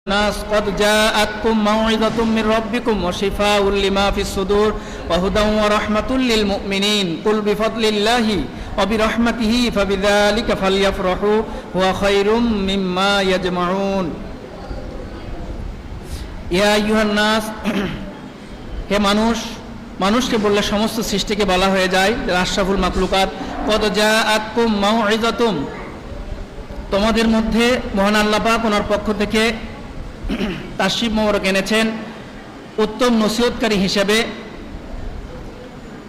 الناس قد جاءتكم موعظة من ربكم وشفاء لما في الصدور وهدى ورحمة للمؤمنين قل بفضل الله وبرحمته فبذلك فليفرحوا هو خير مما يجمعون يا أيها الناس হে মানুষকে বললে সমস্ত সৃষ্টিকে বলা হয়ে যায় আশরাফুল মাখলুকাত কদ জাআতকুম মাউইযাতুম তোমাদের মধ্যে মহান আল্লাহ পাক ওনার পক্ষ থেকে তাশরিফ মোবারক এনেছেন উত্তম নসিহতকারী হিসেবে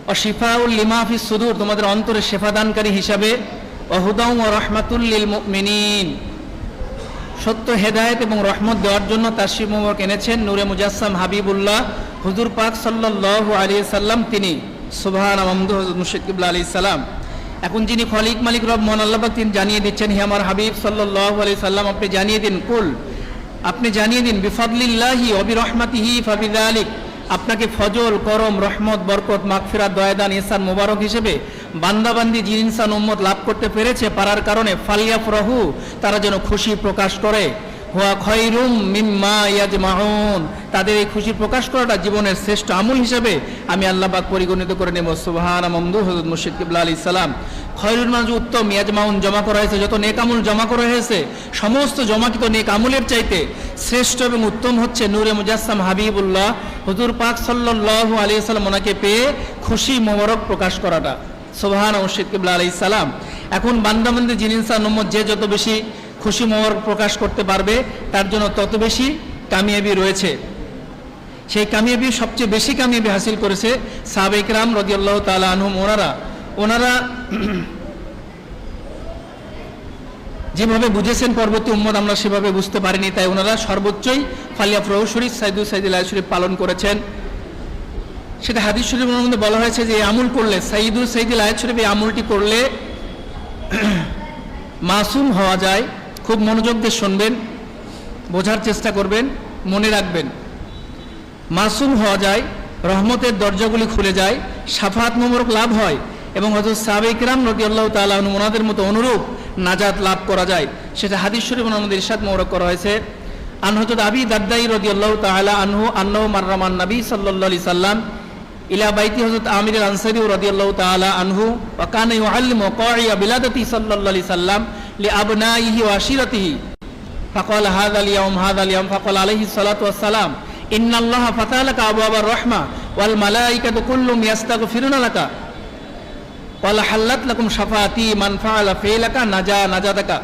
ওয়াশিফাউল লিমা ফিস সুদূর তোমাদের অন্তরে শেফাদানকারী হিসেবে ওয়াহুদাউ ওয়া রাহমাতুল লিল মুমিনিন সত্য হেদায়েত এবং রহমত দেওয়ার জন্য তাশরিফ মোবারক এনেছেন নূরে মুজাসসাম হাবিবুল্লাহ হুজুর পাক সাল্লাল্লাহু আলাইহি সাল্লাম তিনি সুবহান মামদু হযরত মুর্শিদ কিবলা আলাইহিস সালাম। এখন যিনি খলিক মালিক রব মহান আল্লাহ পাক তিনি জানিয়ে দিচ্ছেন হে আমার হাবিব সাল্লাল্লাহু আলাইহি সাল্লাম আপনি জানিয়ে দিন কুল আপনি জানিয়ে দিন বিফাদলিল্লাহি ওয়া বিরহমাতিহি ফাবিযালিক আপনাকে ফজল করম রহমত বরকত মাগফিরাত দয়াদান ইহসান মোবারক হিসেবে বান্দাবান্দি জিন ইনসান উম্মত লাভ করতে পেরেছে পারার কারণে ফালিয়াফরাহু তারা যেন খুশি প্রকাশ করে হুয়া খায়রুম মিম্মা ইয়াজমাউন তাদের এই খুশি প্রকাশ করাটা জীবনের শ্রেষ্ঠ আমল হিসেবে আমি আল্লাহ পাক পরিগণিত করে নেব সুবহান মামদু হযরত মুর্শিদ কিবলা আলাইহিস সালাম। খয়রুল মানে উত্তম, ইয়াজমাউন জমা করা হয়েছে, যত নেক আমল জমা করা হয়েছে সমস্ত জমাকৃত নেক আমলের চাইতে শ্রেষ্ঠ এবং উত্তম হচ্ছে নূরে মুজাসসাম হাবিবুল্লাহ হুজুর পাক সাল্লাল্লাহু আলাইহি সাল্লাম ওনাকে পেয়ে খুশি মোবারক প্রকাশ করাটা সুবহান মুর্শিদ কিবলা আলাইহিস সালাম। এখন বান্দাবান্দি জিন ইনসান উম্মত যে যত বেশি খুশি মোবারক প্রকাশ করতে পারবে তার জন্য তত বেশি কামিয়াবি রয়েছে। সেই কামিয়াবি সবচেয়ে বেশি কামিয়াবি হাসিল করেছে সাহাবায়ে কিরাম রাদিয়াল্লাহু তাআলা আনহুম। ওনারা যেভাবে বুঝেছেন পরবর্তী উম্মত আমরা সেভাবে বুঝতে পারিনি, তাই ওনারা সর্বোচ্চই ফালিয়াফরাহু শরীফ সাইয়্যিদুল আয়াত শরীফ পালন করেছেন। সেটা হাদিস শরীফের মধ্যে বলা হয়েছে যে আমল করলে সাইয়্যিদুল আয়াত শরীফ এই আমলটি করলে মাসুম হওয়া যায়। খুব মনোযোগ দিয়ে শুনবেন, বোঝার চেষ্টা করবেন, মনে রাখবেন। মাসুম হওয়া যায়, রহমতের দরজাগুলি খুলে যায়, শাফাআত মোবারক লাভ হয় এবং হযরত সাহাবায়ে কিরাম রাদিয়াল্লাহু তাআলা আনহুম ওনাদের মতো অনুরূপ নাজাত লাভ করা যায়। সেটা হাদিস শরীফের মধ্যে ইরশাদ মোবারক করা হয়েছে আন হযরত আবি দারদাই রাদিয়াল্লাহু তাআলা আনহু আন্নাহু মাররামান নবী সাল্লাল্লাহু আলাইহি সাল্লাম ইলা বাইতি হযরত আমির আল আনসারী রাদিয়াল্লাহু তাআলা আনহু ওয়া কানা ইউআল্লিমু কাওয়া বিলাদাতি সাল্লাল্লাহু আলাইহি সাল্লাম লিআবনাইহি ওয়া আশিরাতিহি ফাকালা হাযাল ইয়াওম ফাকালা আলাইহি সালাতু ওয়াস সালাম ইন্নাল্লাহা ফাতাহা লাকা আবওয়াবার রাহমা ওয়াল মালায়েকাতু কুল্লুম ইয়াস্তাগফিরুনা লাকা ওয়ালা হাল্লাত লাকুম শাফাআতি মান ফাআলা ফাইলাকা নাজাতাকা।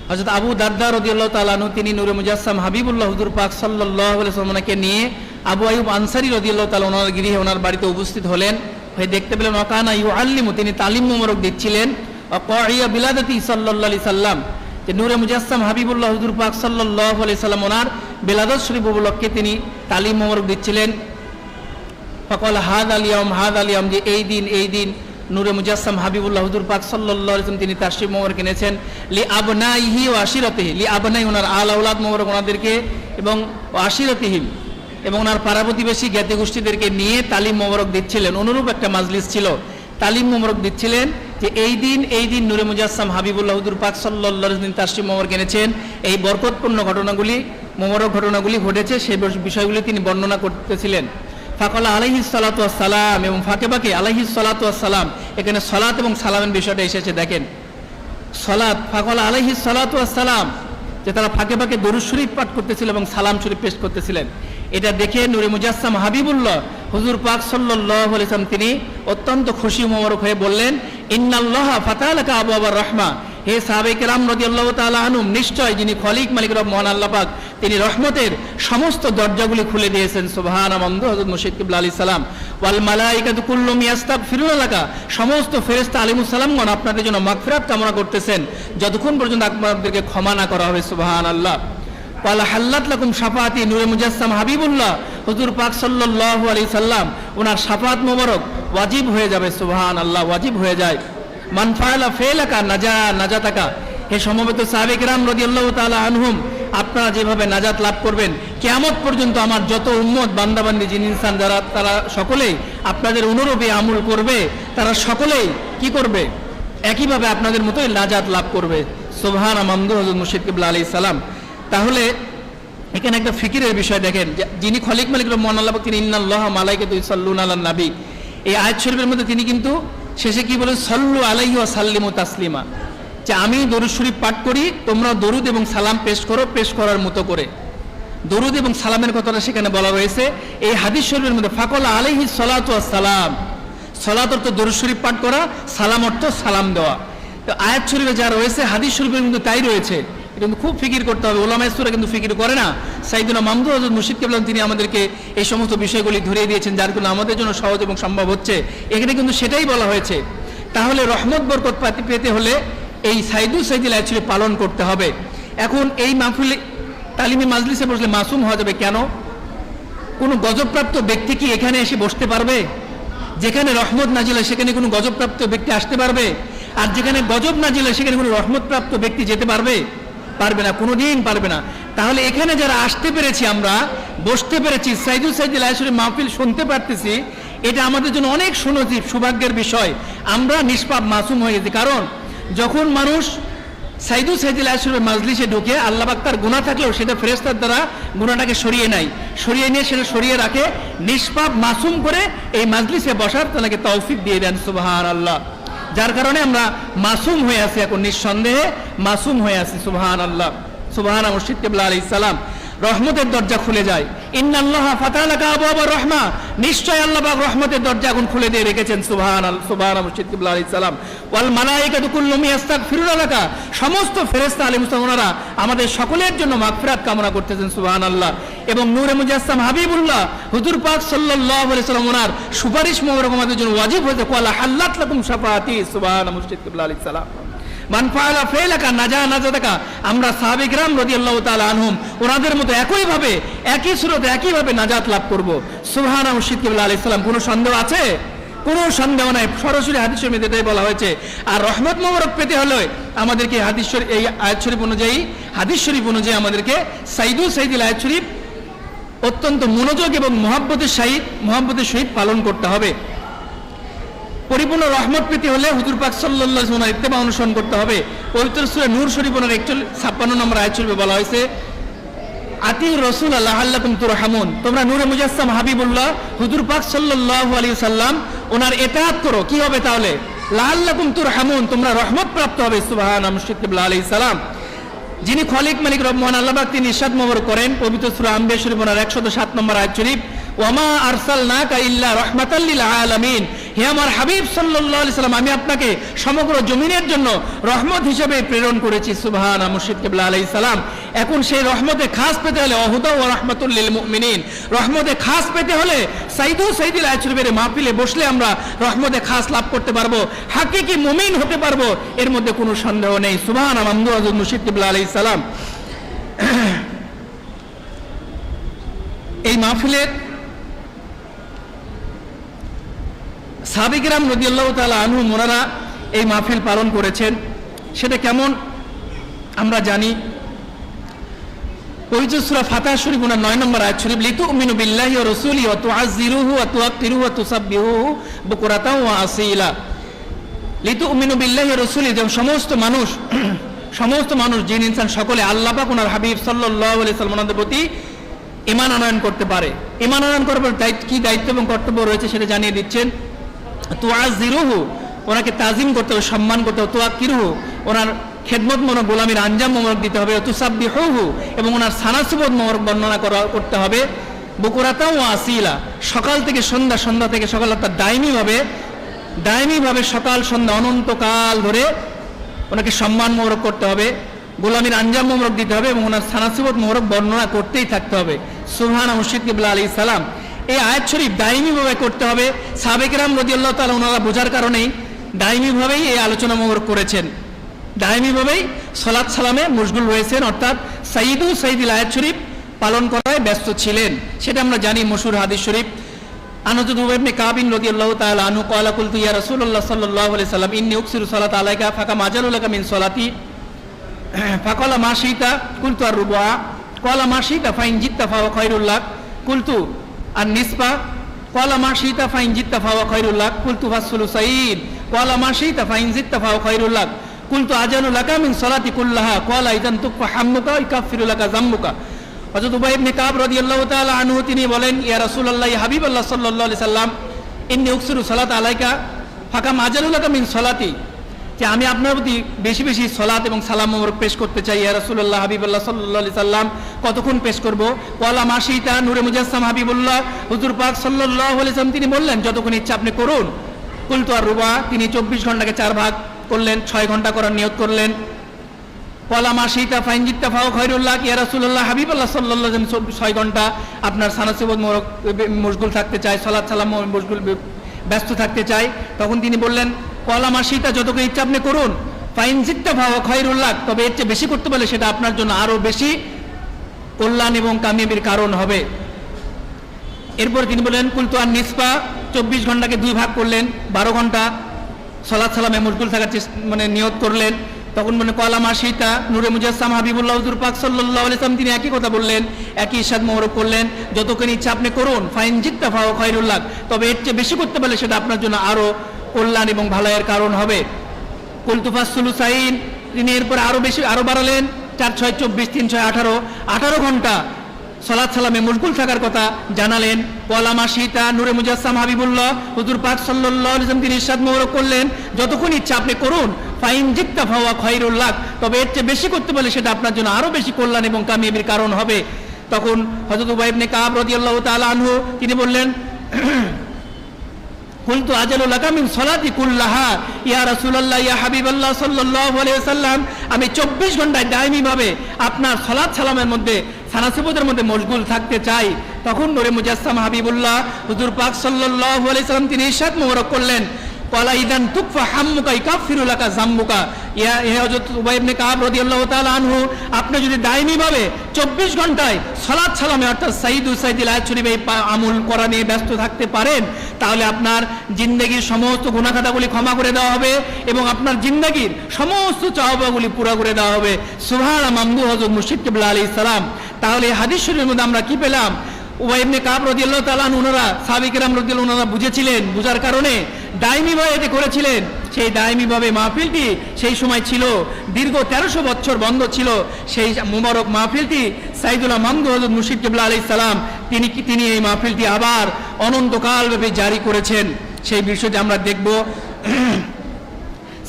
হযরত আবু দারদা রাদিয়াল্লাহু তাআলা আনহু তিনি নূরে মুজাসসাম হাবিবুল্লাহ হুজুর পাক সাল্লাল্লাহু আলাইহি ওয়াসাল্লামকে নিয়ে আবু আইয়ুব আনসারী রাদিয়াল্লাহু তাআলা ওনার গৃহে ওনার বাড়িতে উপস্থিত হলেন। হয়ে দেখতে পেলেন ওয়াকানা ইউআল্লিমু তিনি তালিম মোবারক দিচ্ছিলেন ওয়া বিলাদাতি সাল্লাল্লাহু আলাইহি সাল্লাম যে নূরে মুজাসসাম হাবিবুল্লাহ হুজুর পাক সাল্লাল্লাহু আলাইহি সাল্লাম ওনার বিলাদত শরীফ উপলক্ষে তিনি তালিম মোবারক দিচ্ছিলেন। ফাকাল হাযাল ইয়াওম যে এই দিন নূরে মুজাসসাম হাবিবুল্লাহ হুজুর পাক সাল্লাল্লাহু আলাইহি ওয়াসাল্লাম তিনি তাশরিফ মোবারক এনেছেন লি আবনাইহি ওয়া আশিরাতিহি লি আবনাই ওনার আল আওলাদ মোবারক ওনাদেরকে এবং আশিরাতিহিম এবং ওনার পাড়া প্রতিবেশী জ্ঞাতি গোষ্ঠীদেরকে নিয়ে তালিম মোবারক দিচ্ছিলেন। অনুরূপ একটা মাজলিস ছিল, তালিম মোবারক দিচ্ছিলেন যে এই দিন নূরে মুজাসসাম হাবিবুল্লাহ হুজুর পাক সাল্লাল্লাহু আলাইহি ওয়াসাল্লাম তাশরিফ মোবারক এনেছেন। এই বরকতপূর্ণ মোবারক ঘটনাগুলি ঘটেছে সেই বিষয়গুলি তিনি বর্ণনা করতেছিলেন। ফাকালা আলাইহিস সালাতু ওয়াস সালাম এবং ফাঁকে ফাঁকে আলাইহিস সালাতু ওয়াস সালাম এখানে সালাত এবং সালামের বিষয়টা এসেছে। দেখেন সালাত ফাকালা আলাইহিস সালাতু ওয়াস সালাম যে তারা ফাঁকে ফাঁকে দরুদ শরীফ পাঠ করতেছিল এবং সালাম শরীফ পেশ করতেছিলেন। এটা দেখে নূরে মুজাসসাম হাবিবুল্লাহ হুজুর পাক সাল্লাল্লাহু আলাইহি ওয়াসাল্লাম তিনি অত্যন্ত খুশি মোবারক হয়ে বললেন ইন্নাল্লাহা ফাতাহা লাকা আবওয়াবার রাহমা হে সাহাবায়ে কেরাম রাদিয়াল্লাহু তাআলা আনহুম নিশ্চয় যিনি খলিক মালিক রব মহান আল্লাহ পাক তিনি রহমতের সমস্ত দরজাগুলি খুলে দিয়েছেন। সুবহান মামদু হযরত মুর্শিদ কিবলা আলাইহিস সালাম ওয়াল মালায়েকাতু কুল্লুম ইয়াস্তাগফিরুনা লাকা সমস্ত ফেরেশতা আলাইহিস সালামগণ আপনাদের জন্য মাগফিরাত কামনা করতেছেন যতক্ষণ পর্যন্ত আপনাদেরকে ক্ষমা না করা হবে। সুবহানাল্লাহ। ওয়ালা হাল্লাত লাকুম শাফাআতি নূরে মুজাসসাম হাবিবুল্লাহ হুজুর পাক সাল্লাল্লাহু আলাইহি সাল্লাম ওনার শাফাআত মোবারক ওয়াজিব হয়ে যাবে। সুবহানাল্লাহ, ওয়াজিব হয়ে যায়। মান ফাআলা ফাইলাকা নাজাতাকা হে সমবেত সাহাবায়ে কিরাম রাদিয়াল্লাহু তাআলা আনহুম আপনারা যেভাবে নাজাত লাভ করবেন কিয়ামত পর্যন্ত আমার যত উম্মত বান্দাবান্দি জিন ইনসান যারা তারা সকলেই আপনাদের অনুরূপে আমল করবে, তারা সকলেই কি করবে একইভাবে আপনাদের মতোই নাজাত লাভ করবে। সুবহান মামদু হযরত মুর্শিদ কিবলা আলাইহিস সালাম। তাহলে এখানে একটা ফিকিরের বিষয় দেখেন, যিনি খলিক মালিক রহমান আল্লাহ, তিনি ইন্নাল্লাহা মালাইকাতু ইউসাল্লুনা আলান নবী, এই আয়াত শরীফের মধ্যে তিনি কিন্তু শেষে কি বলেন, সাল্লু আলাইহি ওয়া সাল্লিমু তাসলিমা, যে আমি দরুদ শরীফ পাঠ করি, তোমরা দরুদ এবং সালাম পেশ করো, পেশ করার মতো করে। দরুদ এবং সালামের কথাটা সেখানে বলা রয়েছে এই হাদিস শরীফের মধ্যে। ফাকালা আলাইহি সালাতু ওয়াস সালাম, সালাত অর্থ দরুদ শরীফ পাঠ করা, সালাম অর্থ সালাম দেওয়া। তো আয়াত শরীফে যা রয়েছে হাদিস শরীফের মধ্যে তাই রয়েছে। এটা কিন্তু খুব ফিকির করতে হবে, ওলামায়ে সুরা কিন্তু ফিকির করে না। সাইয়েদুনা মামদুহ হযরত মুর্শিদ কেবলা তিনি আমাদেরকে এই সমস্ত বিষয়গুলি ধরিয়ে দিয়েছেন, যার জন্য আমাদের জন্য সহজ এবং সম্ভব হচ্ছে। এখানে কিন্তু সেটাই বলা হয়েছে। তাহলে রহমত বরকত পেতে হলে এই সাইদুল আয়াত শরীফ পালন করতে হবে। এখন এই মাহফিলে তালিমি মাজলিসে বসলে মাসুম হওয়া যাবে কেন? কোনো গজবপ্রাপ্ত ব্যক্তি কি এখানে এসে বসতে পারবে? যেখানে রহমত নাজিল হয় সেখানে কোনো গজবপ্রাপ্ত ব্যক্তি আসতে পারবে? আর যেখানে গজব নাজিল হয় সেখানে কোনো রহমতপ্রাপ্ত ব্যক্তি যেতে পারবে? পারবে না, কোনোদিন পারবে না। তাহলে এখানে যারা আসতে পেরেছি, আমরা বসতে পেরেছি, সাইদুল আয়াত শরীফ মাহফিল শুনতে পারতেছি, এটা আমাদের জন্য অনেক সুনজিব সৌভাগ্যের বিষয়। আমরা নিষ্পাপ মাসুম হয়ে গেছি। কারণ যখন মানুষ সাইদুল আয়াত শরীফের মাজলিসে ঢুকে, আল্লাহ পাক তার গুনাহ থাকলেও সেটা ফেরেশতার দ্বারা গুনাহটাকে সরিয়ে নিয়ে সেটা সরিয়ে রাখে, নিষ্পাপ মাসুম করে এই মাজলিসে বসার তাকে তৌফিক দিয়ে দেন। সুবহানাল্লাহ। যার কারণে আমরা মাসুম হয়ে আছি, এখন নিঃসন্দেহে মাসুম হয়ে আছি। সুবহানাল্লাহ। সুবহান মুর্শিদ কিবলা আলাইহিস সালাম, রহমতের দরজা খুলে যায়। ইন্নাল্লাহা ফাতাহা লাকা আবওয়াবার রাহমা, নিশ্চয় আল্লাহ পাক রহমতের দরজা এখন খুলে দিয়ে রেখেছেন। সুবহানাল্লাহ। সুবহান মুর্শিদ কিবলা আলাইহিস সালাম। ওয়াল মালায়েকাতু কুল্লুহুম ইস্তাগফিরুনা লাকা, সমস্ত ফেরেশতা আলাইহিস সালাম ওনারা আমাদের সকলের জন্য মাগফিরাত কামনা করতেছেন। সুবহানাল্লাহ। এবং নূরে মুজাসসাম হাবিবুল্লাহ হুজুর পাক সাল্লাল্লাহু আলাইহি সাল্লাম ওনার সুপারিশ মোবারক আমাদের জন্য ওয়াজিব হয়েছে। ওয়ালা হাল্লাত লাকুম শাফাআতি। সুবহান মুর্শিদ কিবলা আলাইহিস সালাম। মান ফাআলা ফাইলাকা নাজাতাকা, আমরা সাহাবায়ে কিরাম রাদিয়াল্লাহু তাআলা আনহুম ওনাদের মতো একই সুরতে একইভাবে নাজাত লাভ করব। সুবহান মুর্শিদ কিবলা আলাইহিস সালাম। কোনো সন্দেহ আছে? কোনো সন্দেহ নাই। সরাসরি হাদিস শরীফে এটাই বলা হয়েছে। আর রহমত মোবারক পেতে হলে আমাদেরকে হাদিস শরীফ, এই আয়াত শরীফ অনুযায়ী, হাদিস শরীফ অনুযায়ী আমাদেরকে সাইদুল আয়াত শরীফ অত্যন্ত মনোযোগ এবং মহব্বতের সহিত পালন করতে হবে। পরিপূর্ণ রহমত পেতে হলে হুজুর পাক সাল্লাল্লাহু আলাইহি ওয়াসাল্লামের ইত্তেবা অনুসরণ করতে হবে। পবিত্র সূরা নূর শরীফ 56 নম্বর আয়াত শরীফে বলা হয়েছে, আতিউর রাসূল লাআল্লাকুম তুরহামুন, তোমরা নূরে মুজাসসাম হাবিবুল্লাহ হুজুর পাক সাল্লাল্লাহু আলাইহি ওয়াসাল্লাম ওনার ইতাআত করো। কি হবে তাহলে? লাআল্লাকুম তুরহামুন, তোমরা রহমত প্রাপ্ত হবে। সুবহান মুর্শিদ কিবলা আলাইহিস সালাম। যিনি খলিক মালিক রহমান আল্লাহ পাক তিনি ইরশাদ মোবারক করেন পবিত্র সূরা আম্বিয়া শরীফ 107 নম্বর আয়াত শরীফ, ওয়ামা আরসালনাকা ইল্লা রাহমাতাল লিল আলামিন, হে আমার হাবিব সাল্লাল্লাহু আলাইহি সাল্লাম, আমি আপনাকে সমগ্র জমিনের জন্য রহমত হিসেবে প্রেরণ করেছি। সুবহান মুর্শিদ কিবলা আলাইহিস সালাম। এখন সেই রহমতে খাস পেতে হলে ওহুদা ওয়া রাহমাতুল লিল মুমিনিন, রহমতে খাস পেতে হলে সাইদুল আয়াত শরীফের মাহফিলে বসলে আমরা রহমতে খাস লাভ করতে পারবো, হাকিকি মুমিন হতে পারবো, এর মধ্যে কোনো সন্দেহ নেই। সুবহান হযরত মুর্শিদ কিবলা আলাইহিস সালাম। এই মাহফিলের সাহাবায়ে কিরাম রাদিয়াল্লাহু তাআলা আনহুম ওনারা এই মাহফিল পালন করেছেন। সেটা কেমন আমরা জানি। পবিত্র সূরা ফাতিহা শরীফ 9 নম্বর আয়াত শরীফ, লিতুমিনু বিল্লাহি ওয়া রাসূলিহি ওয়া তুআযযিরুহু ওয়া তুওয়াক্কিরুহু ওয়া তুসাব্বিহুহু বুকরাতাও ওয়া আসীলা। লিতুমিনু বিল্লাহি ওয়া রাসূলিহি, সমস্ত মানুষ জিন ইনসান সকলে আল্লাহ পাক ওনার হাবিব সাল্লাল্লাহু আলাইহি সাল্লামের প্রতি ঈমান আনয়ন করতে পারে। ঈমান আনয়ন করার কি দায়িত্ব এবং কর্তব্য রয়েছে সেটা জানিয়ে দিচ্ছেন। তুআযযিরুহু, ওনাকে তাজিম করতে হবে, সম্মান করতে হবে। তুওয়াক্কিরুহু, ওনার খেদমত মূলক গোলামির আঞ্জাম মোবারক দিতে হবে। তুসাব্বিহুহু, এবং ওনার সানাসুবত মোবারক বর্ণনা করতে হবে। বুকুরাতাও ওয়া আসীলা, সকাল থেকে সন্ধ্যা, সন্ধ্যা থেকে সকাল, অর্থাৎ দায়মিভাবে সকাল সন্ধ্যা অনন্তকাল ধরে ওনাকে সম্মান মোবারক করতে হবে, গোলামির আঞ্জাম মোবারক দিতে হবে এবং ওনার সানাসুবত মোবারক বর্ণনা করতেই থাকতে হবে। সুবহান মুর্শিদ কিবলা আলাইহিস সালাম। এই আয়াত শরীফ দায়মিভাবে করতে হবে। সাহাবায়ে কিরাম রাদিয়াল্লাহু তাআলা ওনারা বোঝার কারণেই দায়মিভাবেই এই আলোচনা মোবারক করেছেন, দায়মিভাবেই সালাত সালামে মশগুল হয়েছেন, অর্থাৎ সাইদুল আয়াত শরীফ পালন করায় ব্যস্ত ছিলেন। সেটা আমরা জানি মশহুর হাদিস শরীফ। আনাস ইবনে কাব রাদিয়াল্লাহু তাআলা আনহু ক্বালা কুলতু ইয়া রাসূলুল্লাহ সাল্লাল্লাহু আলাইহি সাল্লাম ইন্নী উকসিরু সালাতা আলাইকা ফাকাম আজালু লাকা মিন সালাতি ফাকালা মা শিতা কুলতু আর-রুবা ক্বালা মা শিতা ফাইন জিত্তা ফাওয়া খায়রুল লাক কুলতু আন-নিসফা ক্বালা মা শিতা ফাইন জিত্তা ফাওয়া খায়রুল লাক কুলতু ফাস-সুলুসাইন ক্বালা মা শিতা ফাইন জিত্তা ফাওয়া খায়রুল লাক কুলতু আজালু লাকা মিন সালাতি কুল্লাহা ক্বালা ইযান তুকফা হাম্মুকা ইকাফিরু লাকা যাম্মুকা হযরত উবাই ইবনে কাব রাদিয়াল্লাহু তাআলা আনহু তিনি বলেন, ইয়া রাসূলুল্লাহ, ইয়া হাবিবাল্লাহ সাল্লাল্লাহু আলাইহি সাল্লাম, ইন্নী উকসিরু সালাত আলাইকা ফাকাম আজালুলাকা মিন সালাতি, যে আমি আপনার প্রতি বেশি বেশি সালাত এবং সালাম মোবারক পেশ করতে চাই। ইয়া রাসূলুল্লাহ, হাবিবাল্লাহ সাল্লাল্লাহু আলাইহি সাল্লাম, কতক্ষণ পেশ করব? ওয়ালা মাশিতা নূরে মুজাসসাম হাবিবুল্লাহ, হুজুর পাক সাল্লাল্লাহু আলাইহি সাল্লাম তিনি বললেন, যতক্ষণ ইচ্ছা আপনি করুন। কুলতু আর রুবা, তিনি 24 ঘন্টাকে 4 ভাগ করলেন, 6 ঘন্টা করার নিয়ত করলেন। ওয়ালা মাশিতা ফাইন জিত্তা ফাও খায়রুল্লাহ, ইয়া রাসূলুল্লাহ, হাবিবাল্লাহ সাল্লাল্লাহু আলাইহি ওয়াসাল্লাম 6 ঘন্টা আপনার সানাসিবত মোবারক মশগুল থাকতে চাই, সালাত সালাম মশগুল ব্যস্ত থাকতে চাই। তখন তিনি বললেন, ওয়ালা মাশিতা, যতক্ষণ ইচ্ছা আপনি করুন। ফাইন জিত্তা ফাও খায়রুল্লাহ, তবে এর চেয়ে বেশি করতে পারলে সেটা আপনার জন্য আরো বেশি কল্যাণ এবং কামিয়াবির কারণ হবে। এরপর তিনি বললেন, কুলতু আর নিসফা, 24 ঘন্টাকে 2 ভাগ করলেন, 12 ঘন্টা সালাত সালামে মশগুল থাকার মানে নিয়ত করলেন। তখন মনে কলা মাশিতা নূরে মুজাসসাম হাবিবুল্লাহ, হুজুর পাক সাল্লাল্লাহু আলাইহি সাল্লাম তিনি একই কথা বললেন, একই ইরশাদ মোবারক করলেন, যতক্ষণ ইচ্ছা আপনি করুন। ফাইন জিত্তা ফাও খায়রুল্লাহ, তবে এর চেয়ে বেশি করতে পারলে সেটা আপনার জন্য আরো কল্যাণ এবং ভালাইয়ের কারণ হবে। কুলতু ফাসসুলুসাইন, তিনি এরপর আরো বেশি আরো বাড়ালেন, 4 6 24 3 6 18 18 ঘন্টা সালাত সালামে মশগুল থাকার কথা জানালেন। ওয়ালা মাশিতা নূরে মুজাসসাম হাবিবুল্লাহ, হুজুর পাক সাল্লাল্লাহু আলাইহি ওয়াসাল্লাম তিনি ইরশাদ মোবারক করলেন, যতক্ষণ ইচ্ছা আপনি করুন। ফাইন জিত্তা ফাওয়া খায়রুল্লাহ, তবে এর চেয়ে বেশি করতে পারলে সেটা আপনার জন্য আরো বেশি কল্যাণ এবং কামিয়াবির কারণ হবে। তখন হযরত উবাই ইবনে কাব রাদিয়াল্লাহু তাআলা আনহু তিনি বললেন, কুলতু আজালু লাকা মিন সালাতি কুল্লাহা, ইয়া রাসূলুল্লাহ, ইয়া হাবিবাল্লাহ সাল্লাল্লাহু আলাইহি ওয়াসাল্লাম, আমি 24 ঘন্টায় দায়মি ভাবে আপনার সালাত সালামের মধ্যে সানাসিবতের মধ্যে মশগুল থাকতে চাই। তখন নূরে মুজাসসাম হাবিবুল্লাহ, হুজুর পাক সাল্লাল্লাহু আলাইহি সাল্লাম তিনি ইরশাদ মোবারক করলেন, ক্বালা ইদান তুকফা হাম্মুকা ইকাফিরু লাকা যামবুকা, ইয়া হযরত উবাই ইবনে কাব রাদিয়াল্লাহু তাআলা আনহু, আপনি যদি দায়মি ভাবে 24 ঘন্টায় সালাত সালামে অর্থাৎ সাইয়্যিদুল আয়াত শরীফ এই আমল করা নিয়ে ব্যস্ত থাকতে পারেন, তাহলে আপনার জিন্দেগির সমস্ত গুনাহ খাতাগুলি ক্ষমা করে দেওয়া হবে এবং আপনার জিন্দেগির সমস্ত চাওয়াগুলি পুরা করে দেওয়া হবে। সুবহানাল্লাহ, মামদু হযরত মুর্শিদ কিবলা আলাইহিস সালাম। তাহলে এই হাদিস শরীফের মধ্যে আমরা কি পেলাম? উবাই ইবনে কাব রাদিয়াল্লাহু তাআলা আনহু, ওনারা সাহাবী কেরাম রাদিয়াল্লাহু ওনারা বুঝেছিলেন, বুঝার কারণে দায়মি ভাবে এটি করেছিলেন। সেই দায়মি ভাবে মাহফিলটি সেই সময় ছিল, দীর্ঘ 1300 বছর বন্ধ ছিল। সেই মুবারক মাহফিলটি সাইয়্যিদুল মামদু হযরত মুর্শিদ কিবলা আলাইহিস সালাম তিনি এই মাহফিলটি আবার অনন্তকাল ব্যাপী জারি করেছেন। সেই বিষয়টি আমরা দেখব।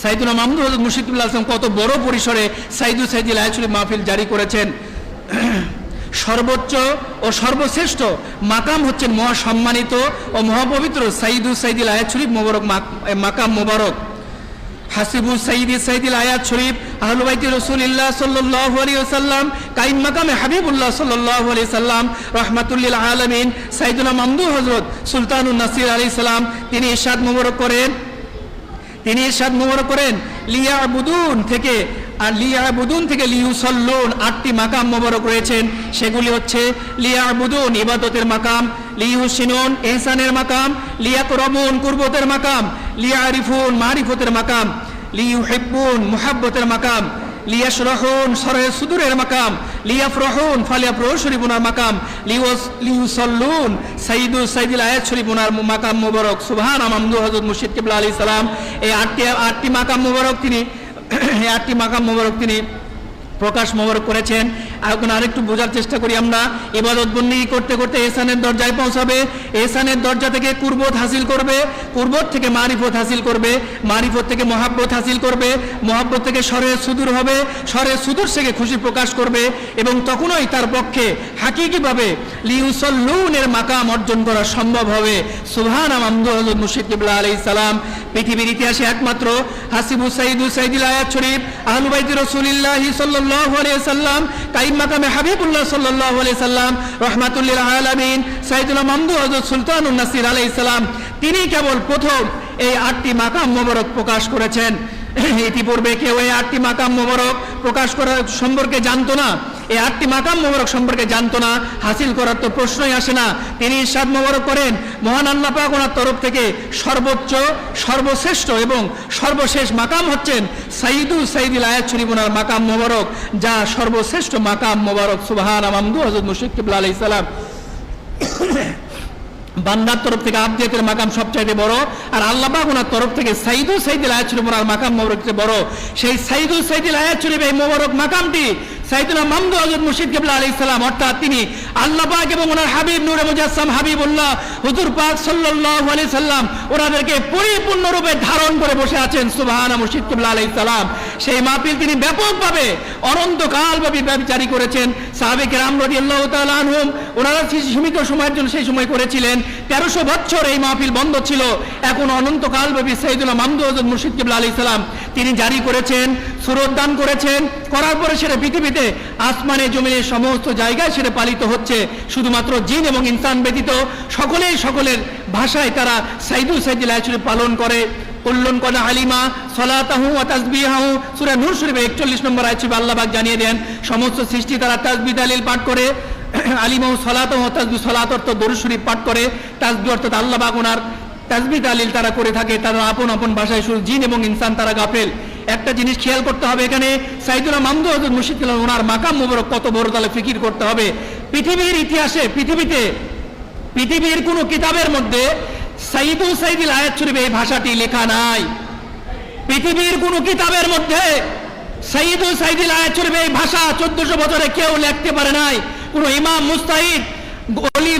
সাইয়্যিদুল মামদু হযরত মুর্শিদ কিবলা আলাইহিস সালাম কত বড় পরিসরে সাইয়্যিদুল আয়াত শরীফ মাহফিল জারি করেছেন। সর্বোচ্চ ও সর্বশ্রেষ্ঠ মাকাম হচ্ছেন মহাসম্মানিত ও মহাপবিত্র সাইয়্যিদুল আয়াত শরীফ মোবারক মাকাম মোবারক। হাসিবু সাইয়্যিদুল আয়াত শরীফ আহলু বাইতি রাসূলিল্লাহ সাল্লাল্লাহু আলাইহি ওয়াসাল্লাম কাইম মাকামে হাবিবুল্লাহ সাল্লাল্লাহু আলাইহি সাল্লাম রাহমাতুল লিল আলামিন সাইয়্যিদুল মামদু হযরত সুলতানুন নাসির আলাইহিস সালাম তিনি ইরশাদ মোবারক করেন, লিয়াবুদুন থেকে লিইউসাল্লুন 8টি মাকাম মোবারক রয়েছেন। সেগুলি হচ্ছে লিয়াবুদুন ইবাদতের মাকাম, লিইউহসিনুন ইহসানের মাকাম, লিয়াকরাবুন কুরবতের মাকাম, লিয়ারিফুন মারিফতের মাকাম, লিইউহিব্বুন মুহাব্বতের মাকাম, লিয়াশরাহুন শরহে সুদুরের মাকাম, লিয়াফরাহুন ফালিয়াফরাহু শরীফুনার মাকাম, লিইউসাল্লুন সাইয়্যিদুল আয়াত শরীফুনার মাকাম মোবারক। সুবহানাল্লাহ, মামদু হযরত মুর্শিদ কিবলা আলাইহিস সালাম এই 8টি মাকাম মোবারক তিনি প্রকাশ মোবারক করেছেন। এখন আরেকটু বোঝার চেষ্টা করি আমরা। ইবাদত বন্দেগী করতে করতে ইহসানের দরজায় পৌঁছাবে, ইহসানের দরজা থেকে কুরবত হাসিল করবে, কুরবত থেকে মারিফত হাসিল করবে, মারিফত থেকে মহাব্বত হাসিল করবে, মহাব্বত থেকে শরে সুদূর হবে, শরে সুদূর থেকে খুশি প্রকাশ করবে এবং তখনই তার পক্ষে হাকিকিভাবে লিউসাল্লুনের মাকাম অর্জন করা সম্ভব হবে। সুবহানাল্লাহ, মামদু হযরত মুর্শিদ কিবলা আলাইহিস সালাম পৃথিবীর ইতিহাসে একমাত্র হাসিবু সাইয়্যিদুল আয়াত শরীফ আহলু বাইতি রাসূলিল্লাহ সাল্লাল্লাহু আলাইহি ওয়াসাল্লাম কাইম মাকামে হাবিবুল্লাহ সাল্লাল্লাহু আলাইহি সাল্লাম রাহমাতুল লিল আলামিন সাইয়্যিদুল মামদু হযরত সুলতানুন নাসির আলাইহিস সালাম তিনি কেবল প্রথম এই 8টি মাকাম মোবারক প্রকাশ করেছেন। ইতিপূর্বে কেউ এই 8টি মাকাম মোবারক প্রকাশ করার সম্পর্কে জানতো না, এই 8টি মাকাম মোবারক সম্পর্কে জানতো না, হাসিল করার তো প্রশ্নই আসে না। তিনি ইরশাদ মোবারক করেন, মহান আল্লাহ পাক ওনার তরফ থেকে সর্বোচ্চ, সর্বশ্রেষ্ঠ এবং সর্বশেষ মাকাম হচ্ছেন সাইয়্যিদুল আয়াত শরীফ ওনার মাকাম মোবারক, যা সর্বশ্রেষ্ঠ মাকাম মোবারক। সুবহানাল্লাহ, মামদু হযরত মুর্শিদ কিবলা আলাইহিস সালাম বান্দার তরফ থেকে আবদিয়াতের মাকাম সবচাইতে বড়, আর আল্লাহ পাক ওনার তরফ থেকে সাইয়্যিদুল আয়াত শরীফ ওনার মাকাম মোবারক বড়। সেই সাইয়্যিদুল আয়াত শরীফ এই মোবারক মাকামটি সাইয়েদনা মামদুহ হযরত মুর্শিদ কিবলা আলাইহিস সালাম, অর্থাৎ তিনি আল্লাহ পাক এবং ওনার হাবিব নূরে মুজাসসাম হাবিবুল্লাহ হুজুর পাক সাল্লাল্লাহু আলাইহি সাল্লাম ওনাদেরকে পরিপূর্ণরূপে ধারণ করে বসে আছেন। সুবহানাল্লাহ। মুর্শিদ কিবলা আলাইহিস সালাম সেই মাহফিল তিনি ব্যাপকভাবে অনন্তকালব্যাপী জারি করেছেন। সাহাবে কেরাম রাদিয়াল্লাহু তাআলা আনহুম ওনারা সীমিত সময়ের জন্য সেই সময় করেছিলেন। 1300 বছর এই মাহফিল বন্ধ ছিল, এখন অনন্তকালব্যাপী সাইয়েদনা মামদুহ হযরত মুর্শিদ কিবলা আলাইহিস সালাম তিনি জারি করেছেন, সুরত দান করেছেন। করার পরে সেটা পৃথিবীতে আসমানে জমিনে সমস্ত জায়গায় সেটা পালিত হচ্ছে। শুধুমাত্র জিন এবং ইনসান ব্যতীত সকলেই সকলের ভাষায় তারা সাইদুল সাইদিল আয়াত শরীফ পালন করে। কুল্লুন কানা আলিমা সালাতাহু ওয়া তাসবিহাহু, সূরা নূর শরীফের 41 নম্বর আয়াত শরীফে আল্লাহ পাক জানিয়ে দেন সমস্ত সৃষ্টি তারা তাসবিহ তাহলিল পাঠ করে। আলিমাহু সালাতাহু ওয়া তাসবিহ, সালাত অর্থ দরুদ শরীফ পাঠ করে, তাসবিহ অর্থাৎ আল্লাহ পাক ওনার তাসবিহ তাহলিল তারা করে থাকে। তারা আপন আপন ভাষায়, শুধু জিন এবং ইনসান তারা গাফেল। একটা জিনিস খেয়াল করতে হবে, এখানে সাইয়েদনা মামদুহ হযরত মুর্শিদ কিবলা ওনার মাকাম মুবারক কত বড়, তাহলে ফিকির করতে হবে। পৃথিবীর ইতিহাসে পৃথিবীর কোন কিতাবের মধ্যে সাইয়েদুল সাইদিল আয়াত শরীফ এই ভাষাটি লেখা নাই। পৃথিবীর কোন কিতাবের মধ্যে সাইয়েদুল সাইদিল আয়াত শরীফ এই ভাষা 1400 বছরে কেউ লিখতে পারে নাই। কোন ইমাম মুস্তাহিদ অলি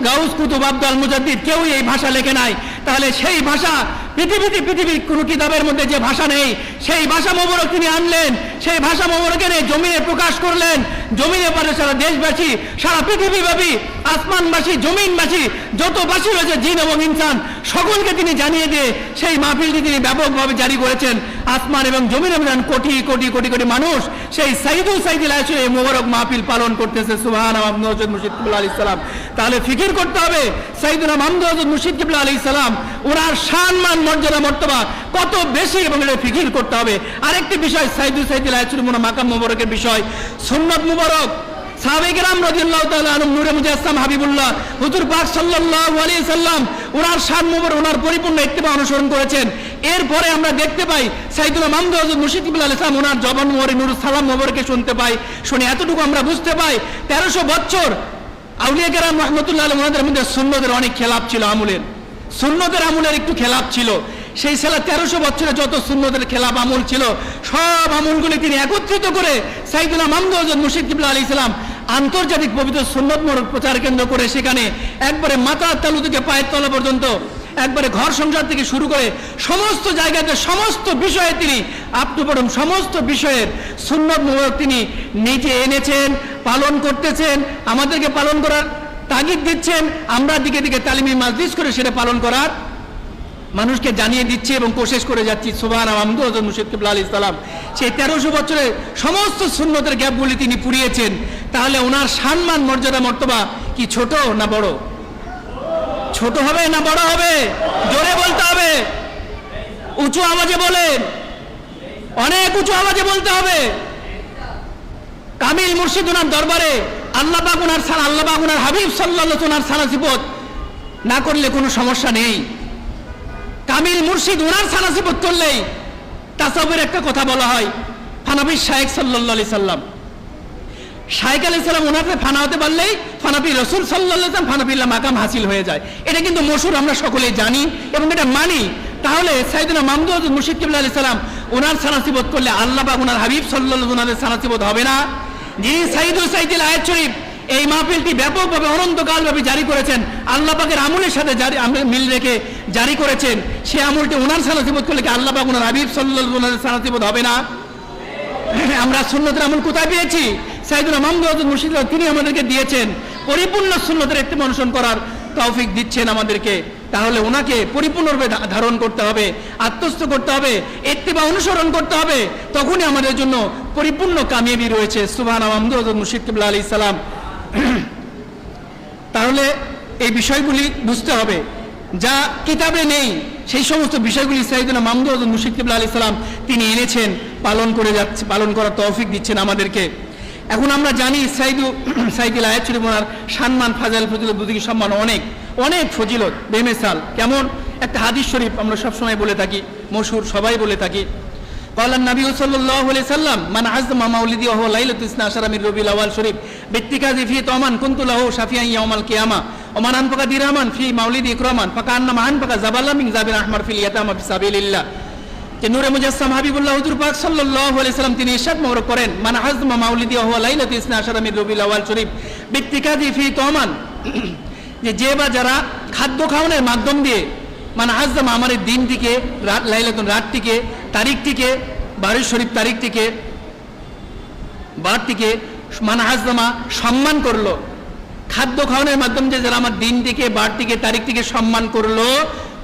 গাউস কুতুব আব্দুল মুজাদ্দিদ কেউ এই ভাষা লেখে নাই। তাহলে সেই ভাষা পৃথিবীর কোন কিতাবের মধ্যে যে ভাষা নেই, সেই ভাষা মোবারক তিনি আনলেন, সেই ভাষা মোবারকের জমিনে প্রকাশ করলেন। জমিনে পরে সারা দেশবাসী, সারা পৃথিবীব্যাপী আসমানবাসী, জমিনবাসী যত বাসী রয়েছে জিন এবং ইনসান সকলকে তিনি জানিয়ে দিয়ে সেই মাহফিলটি তিনি ব্যাপকভাবে জারি করেছেন। আসমান এবং জমিনে কোটি কোটি কোটি কোটি মানুষ সেই সাইয়েদুল সাইদিল আয়াত শরীফ মোবারক মাহফিল পালন করতেছে। সুবহানাল্লাহ। হযরত মুর্শিদ কিবলা আলাইহিস সালাম, তাহলে ফিকির করতে হবে সাইয়েদনা মামদুহ হযরত মুর্শিদ কিবলা আলাইহিস সালাম ওনার সম্মান মর্যাদা মর্তবা কত বেশি, এবং এটা ফিকির করতে হবে। আরেকটি বিষয় সাইয়েদুল সাইদিল আয়াত শরীফ ওনার মাকাম মুবারকের বিষয়, সুন্নাত মুবারক। সাহাবে কেরাম রাদিয়াল্লাহু তাআলা আনহুম নূরে মুজাসসাম হাবিবুল্লাহ হুজুর পাক সাল্লাল্লাহু আলাইহি সাল্লাম ওনার শান মুবারক, ওনার পরিপূর্ণ ইত্তেবা অনুসরণ করেছেন। এরপরে আমরা দেখতে পাই সাইয়েদনা মামদুহ হযরত মুর্শিদ কিবলা আলাইহিস সালাম ওনার জবান মুবারক নূরুস সালাম মুবারকে শুনতে পাই। শুনে এতটুকু আমরা বুঝতে পাই 1300 বছর আউলিয়া কেরাম রাহমাতুল্লাহ আলাইহিম ওনাদের মধ্যে সুন্নতের অনেক খেলাপ ছিল, সুন্নতের আমলের একটু খেলাপ ছিল। সেই 1300 বছরে যত সুন্নতের খেলাপ আমল ছিল সব আমলগুলি তিনি একত্রিত করে সাইয়েদনা মামদুহ হযরত মুর্শিদ কিবলা আলাইহিস সালাম আন্তর্জাতিক পবিত্র সুন্নত মোবারক প্রচার কেন্দ্র করে সেখানে একবারে মাথার তালু থেকে পায়ের তলা পর্যন্ত, একবারে ঘর সংসার থেকে শুরু করে সমস্ত জায়গাতে সমস্ত বিষয়ে তিনি আপটুপরম সমস্ত বিষয়ের সুন্নত মোবারক তিনি নিজে এনেছেন, পালন করতেছেন, আমাদেরকে পালন করার তাগিদ দিচ্ছেন। আমরা দিকে দিকে তালিমি মাজলিস করে সেটা পালন করার মানুষকে জানিয়ে দিচ্ছি এবং কোশিশ করে যাচ্ছি। সুবহানাল্লাহ। মামদুহ হযরত মুর্শিদ কিবলা আলাইহিস সালাম সেই 1300 বছরে সমস্ত সুন্নতের গ্যাপগুলি তিনি পুড়িয়েছেন। তাহলে ওনার সম্মান মর্যাদা মর্তবা কি ছোট না বড়? ছোট হবে না বড় হবে? জোরে বলতে হবে, উঁচু আওয়াজে বলেন, অনেক উঁচু আওয়াজে বলতে হবে। কামিল মুর্শিদ ওনার দরবারে আল্লাহ পাক ওনার হাবিব সাল্লাল্লাহু আলাইহি ওনার সানা সিফত না করলে কোনো সমস্যা নেই। কামিল মুর্শিদ ওনার সানা সিফত করলেই তাসাউফের একটা কথা বলা হয়, ফানাফি শায়েখ সাল্লাল্লাহু আলাইহি সাল্লাম, শায়েখ আলাইহিস সালাম ওনাকে ফানা হতে পারলেই ফানাফি রাসূল সাল্লাল্লাহু আলাইহি ওয়াসাল্লাম ফানাফিল্লাহ মাকাম হাসিল হয়ে যায়। এটা কিন্তু মশহুর, আমরা সকলেই জানি এবং এটা মানি। তাহলে সাইয়েদনা মামদুহ হযরত মুর্শিদ কিবলা আলাইহিস সালাম ওনার সানা সিফত করলে আল্লাহ পাক ওনার হাবিব সাল্লাল্লাহু আলাইহি ওয়াসাল্লামের সানা সিফত হবে না? যিনি সাইয়েদুল সাইদিল আয়াত শরীফ এই মাহফিলটি ব্যাপকভাবে অনন্তকালব্যাপী জারি করেছেন, আল্লাহ পাকের আমলের সাথে মিল রেখে জারি করেছেন, সেই আমলটি ওনার সানা সিফত করলে কি আল্লাহ পাক ওনার হাবিব সাল্লাল্লাহু আলাইহি ওয়াসাল্লামের সানা সিফত হবে না? আমরা সুন্নতের আমল কোথায় পেয়েছি? সাইয়েদনা মামদুহ হযরত মুর্শিদ তিনি আমাদেরকে দিয়েছেন, পরিপূর্ণ সুন্নতের ইত্তেবা অনুসরণ করার তৌফিক দিচ্ছেন আমাদেরকে। তাহলে ওনাকে পরিপূর্ণরূপে ধারণ করতে হবে, আত্মস্থ করতে হবে, ইত্তেবা অনুসরণ করতে হবে, তখনই আমাদের জন্য পরিপূর্ণ কামিয়াবি রয়েছে। সুবহানাল্লাহ। মামদুহ হযরত মুর্শিদ কিবলা আলাইহিস সালাম। তাহলে এই বিষয়গুলি বুঝতে হবে যা কিতাবে নেই, সেই সমস্ত বিষয়গুলি সাইয়েদনা মামদুহ হযরত মুর্শিদ কিবলা আলাইহিস সালাম তিনি এনেছেন, পালন করার তৌফিক দিচ্ছেন আমাদেরকে। এখন আমরা জানি সাইয়েদুল আয়াত শরীফ ওনার সম্মান, ফাজাইল, ফজিলত, বুজুর্গি সম্মান অনেক অনেক ফজিলত বেমিসাল। কেমন একটা হাদিস শরীফ আমরা সবসময় বলে থাকি, মশহুর সবাই বলে থাকি, ক্বালা নবী সাল্লাল্লাহু আলাইহি সাল্লাম মান আযমা মাউলিদি ওয়া হুয়া লাইলাতুল 12 মিন রবিউল আউয়াল শরীফ বিত্তিকাজি ফি তামান কুনতু লাহু শাফিয়ান ইয়াউমাল কিয়ামা ওয়া মান আনফাকা দিরহামান ফি মাউলিদি ইকরামান ফাকান্নামা আনফাকা জাবালাম মিন জাবির আহমার ফিল ইয়াতামা ফি সাবিলিল্লাহ। যে নূরে মুজাসসাম হাবিবুল্লাহ হুজুর পাক সাল্লাল্লাহু আলাইহি সাল্লাম তিনি ইরশাদ মোবারক করেন, মান হাজমা মাউলিদি ওয়া হুয়া লাইলাতু ইসনা আশারা মিন রবিউল আউয়াল শরীফ বিত্তিকাদি ফি তমান, যে বা যারা খাদ্য খাওয়ানোর মাধ্যম দিয়ে মানে হাজমা আমার এই দিনটিকে, লাইলাতুল রাতটিকে, তারিখটিকে, বারুল শরীফ তারিখটিকে, বারটিকে মানে হাজমা সম্মান করলো, খাদ্য খাওয়ানোর মাধ্যমে যে যারা আমার দিনটিকে, বারটিকে, তারিখটিকে সম্মান করলো,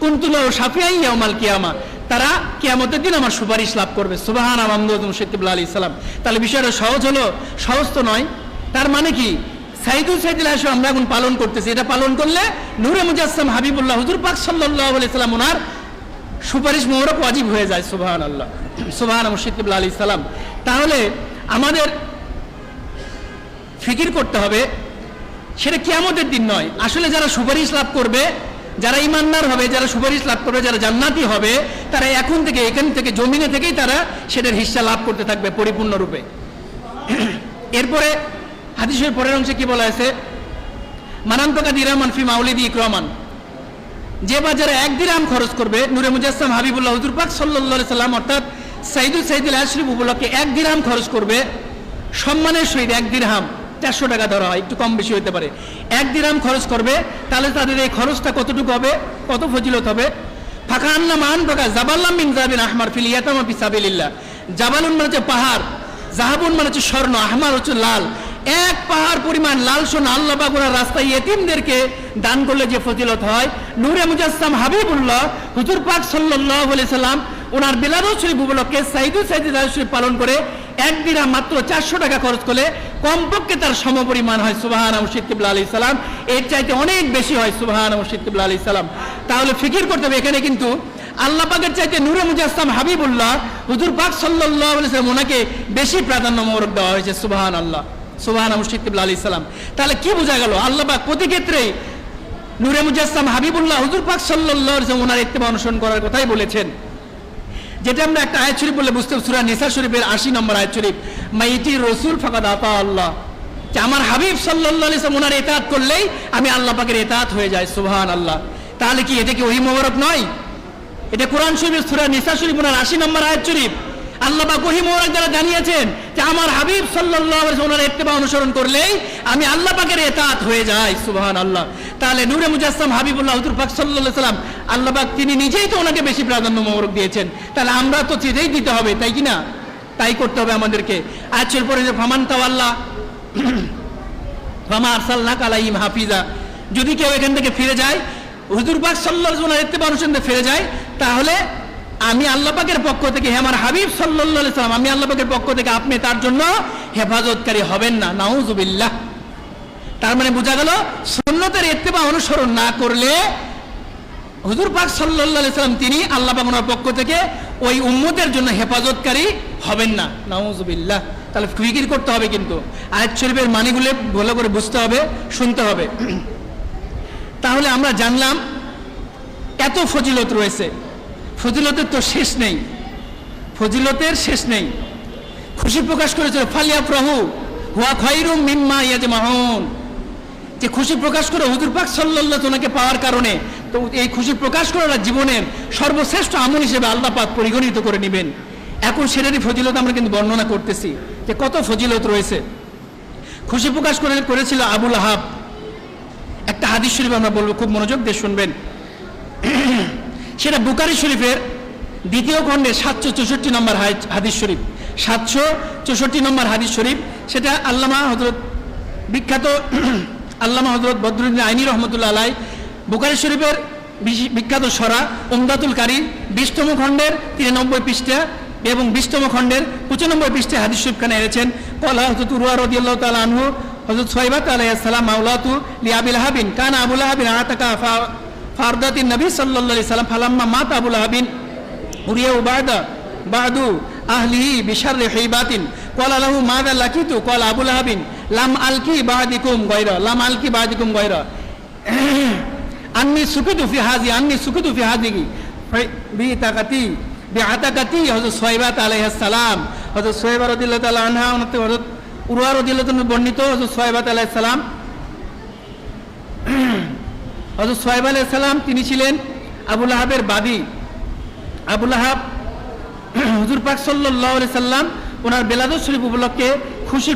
কুনতুল শাফিঈ ইয়াউমাল কিয়ামা, তারা কিয়ামতের দিন আমার সুপারিশ লাভ করবে। সুবহান মুহাম্মদ মুশাক্কিবুল্লাহ আলাইহিস সালাম। তাহলে বিষয়টা সহজ হলো? সহজ তো নয়। তার মানে কি সাইদুল সাইদুল আশু আমরা এখন পালন করতেছি, এটা পালন করলে নূরে মুজাসসাম হাবিবুল্লাহ হুজুর পাক সাল্লাল্লাহু আলাইহি সাল্লাম ওনার সুপারিশ মোবারক ওয়াজিব হয়ে যায়। সুবহানাল্লাহ, সুবহান মুশাক্কিবুল্লাহ আলাইহিস সালাম। তাহলে আমাদের ফিকির করতে হবে সেটা কিয়ামতের দিন নয়, আসলে যারা সুপারিশ লাভ করবে, যারা ইমানদার হবে, যারা সুপারিশ লাভ করবে, যারা জান্নাতি হবে, তারা এখন থেকে, এখান থেকে, জমিনে থেকেই তারা সেটার হিস্সা লাভ করতে থাকবে পরিপূর্ণরূপে। এরপরে হাদিসের পরের অংশে কি বলা আছে, মানান্তকা দিরামান ফি মাউলিদি ইকরামান, যে বা যারা 1 দিরহাম খরচ করবে নূরে মুজাসসাম হাবিবুল্লাহ হুজুর পাক সাল্লাল্লাহু আলাইহি সাল্লাম অর্থাৎ সাইদুল সাইদুল আশরিফ উপলক্ষে 1 দিরহাম খরচ করবে, সম্মানের সহিত 1 দিরহাম 400 টাকা ধরা হয়, একটু কম বেশি হতে পারে, 1 দিরহাম খরচ করবে, তাহলে তাদের এই খরচটা কতটুকু হবে, কত ফজিলত হবে? ফাঁকা আন্না মান প্রকাশ জাবাল্লাম মিন যাবিন আহমার ফিল ইয়াতামা ফি সাবিলিল্লাহ, জাবালুন মানে হচ্ছে পাহাড়, জাহাবুন মানে হচ্ছে স্বর্ণ, আহমার হচ্ছে লাল, 1 পাহাড় পরিমাণ লাল সোনা আল্লাহ পাক ওনার রাস্তায় ইয়েতিমদেরকে দান করলে যে ফজিলত হয়, নূরে মুজাসসাম হাবিবুল্লাহ হুজুর পাক সাল্লাল্লাহু আলাইহি সাল্লাম ওনার বিলাদত শরীফ উপলক্ষে সাইদুল সাইদুল শরীফ পালন করে 1 দিরহাম মাত্র 400 টাকা খরচ করলে কমপক্ষে তার সমপরিমাণ হয়। সুবহান মুশাক্কিবুল্লাহ আলাইহিস সালাম, এর চাইতে অনেক বেশি হয়। সুবহান মুশাক্কিবুল্লাহ আলাইহিস সালাম। তাহলে ফিকির করতে হবে এখানে কিন্তু আল্লাহ পাকের চাইতে নূরে মুজাসসাম হাবিবুল্লাহ হুজুর পাক সাল্লাল্লাহু আলাইহি সাল্লাম ওনাকে বেশি প্রাধান্য মোবারক দেওয়া হয়েছে। সুবহানাল্লাহ, সুবহান মুশাক্কিবুল্লাহ আলাইহিস সালাম। তাহলে কি বোঝা গেল? আল্লাহ পাক প্রতি ক্ষেত্রেই নূরে মুজাসসাম হাবিবুল্লাহ হুজুর পাক সাল্লাল্লাহু আলাইহি ওয়াসাল্লাম ওনার ইত্তেবা অনুসরণ করার কথাই বলেছেন, যেটা আমরা একটা আয়াত শরীফ বলে বুঝতে, সূরা নিসা শরীফের 80 নম্বর আয়াত শরীফ, মাইতি রাসূল ফাকাদ আতা আল্লাহ, যে আমার হাবিব সাল্লাল্লাহু আলাইহি ওয়াসাল্লাম ওনার ইতাআত করলেই আমি আল্লাহ পাকের ইতাআত হয়ে যায়। সুবহানাল্লাহ। তাহলে কি এটা কি ওহী মোবারক নয়? এটা কোরআন শরীফের সূরা নিসা শরীফ ওনার 80 নম্বর আয়াত শরীফ, আল্লাহ পাক ওহী মোবারক দ্বারা জানিয়েছেন যে আমার হাবিব সাল্লাল্লাহু আলাইহি ওয়াসাল্লামের ইত্তেবা অনুসরণ করলেই আমি আল্লাহ পাকের ইতাআত হয়ে যাই। সুবহানাল্লাহ। তাহলে নূরে মুজাসসাম হাবিবুল্লাহ হুজুর পাক সাল্লাল্লাহু আলাইহি ওয়াসাল্লাম আল্লাহ পাক তিনি নিজেই তো ওনাকে বেশি প্রাধান্য মোবারক দিয়েছেন, তাহলে আমরা তো চিতেই দিতে হবে, তাই কি না? তাই করতে হবে আমাদেরকে। আয়াতের পরে যে ফামান তাওয়াল্লা ফামা আরসালনাকা আলাইহিম হাফিজা, যদি কেউ এখান থেকে ফিরে যায়, হুজুর পাক সাল্লাল্লাহু আলাইহি ওয়াসাল্লামের ইত্তেবা অনুসরণ করে ফিরে যায়, তাহলে আমি আল্লাহ পাকের পক্ষ থেকে, হে আমার হাবিব সাল্লাল্লাহু আলাইহি সাল্লাম, আমি আল্লাহ পাকের পক্ষ থেকে আপনি তার জন্য হেফাজতকারী হবেন না। নাউযুবিল্লাহ। তার মানে বোঝা গেল সুন্নতের ইত্তেবা অনুসরণ না করলে হুজুর পাক সাল্লাল্লাহু আলাইহি সাল্লাম তিনি আল্লাহ পাক ওনার পক্ষ থেকে ওই উম্মতের জন্য হেফাজতকারী হবেন না। নাউযুবিল্লাহ। তাহলে ফিকির করতে হবে, কিন্তু আয়াত শরীফের মানেগুলো ভালো করে বুঝতে হবে, শুনতে হবে। তাহলে আমরা জানলাম এত ফজিলত রয়েছে, ফজিলতের তো শেষ নেই, ফজিলতের শেষ নেই। খুশি প্রকাশ করেছিল ফালিয়াফরাহু হুয়া খায়রুম মিম্মা ইয়াজমাউন, যে খুশি প্রকাশ করে হুজুর পাক সাল্লাল্লাহু আলাইহি ওয়াসাল্লামকে পাওয়ার কারণে, তো এই খুশি প্রকাশ করাটা জীবনের সর্বশ্রেষ্ঠ আমল হিসেবে আল্লাহ পাক পরিগণিত করে নেবেন। এখন সেটারই ফজিলত আমরা কিন্তু বর্ণনা করতেছি যে কত ফজিলত রয়েছে। খুশি প্রকাশ করেছিল আবু লাহাব। একটা হাদিস শরীফ আমরা বলবো, খুব মনোযোগ দিয়ে শুনবেন। সেটা বুখারী শরীফের 2য় খণ্ডে 764 নম্বর হাদিস শরীফ, 764 নম্বর হাদিস শরীফ। সেটা আল্লামা হযরত বিখ্যাত আল্লামা হযরত বদরুদ্দিন আইনি রহমতুল্লাহ আলাইহি বুখারী শরীফের বিখ্যাত সরা উমদাতুল কারী 20তম খণ্ডের 93 পৃষ্ঠা এবং 20তম খণ্ডের 95 পৃষ্ঠায় হাদিস শরীফখানে এনেছেন। ক্বালা হযরত উরওয়া রাদিয়াল্লাহু তাআলা আনহু, হযরত সুহাইবা আলাইহিস সালাম মাওলাতু লিআবি লাহাবিন, কানা আবু লাহাবিন আতাকা ফারদাতিন নবী সাল্লাল্লাহু আলাইহি সাল্লাম, ফালাম্মা মাত আবু লাহাবিন উরিয়া বাদু আহলিহি বিশাররি হিবাতিন, ক্বালা লাহু মাযা লাকিতু, ক্বালা আবু লাহাবিন লাম আলকি বাদিকুম গায়রা, লাম আলকি বাদিকুম গায়রা, আন্নী সুকিতু ফি হাযি, আন্নী সুকিতু ফি হাযিহি বিতাকাতি বিআতাকাতি। হযরত সুহাইবা আলাইহিস সালাম, হযরত সুহাইবা রাদিয়াল্লাহু তাআলা আনহা, হযরত উরওয়া রাদিয়াল্লাহু তাআলা বর্ণিত, হযরত সুহাইবা আলাইহিস সালাম, হযরত সুহাইবা আলাইহিস সালাম তিনি ছিলেন আবু লাহাবের বাদী। আবু লাহাব হুজুর পাক সাল্লাল্লাহু আলাইহি সাল্লাম ওনার বেলাদত শরীফ উপলক্ষে খুশি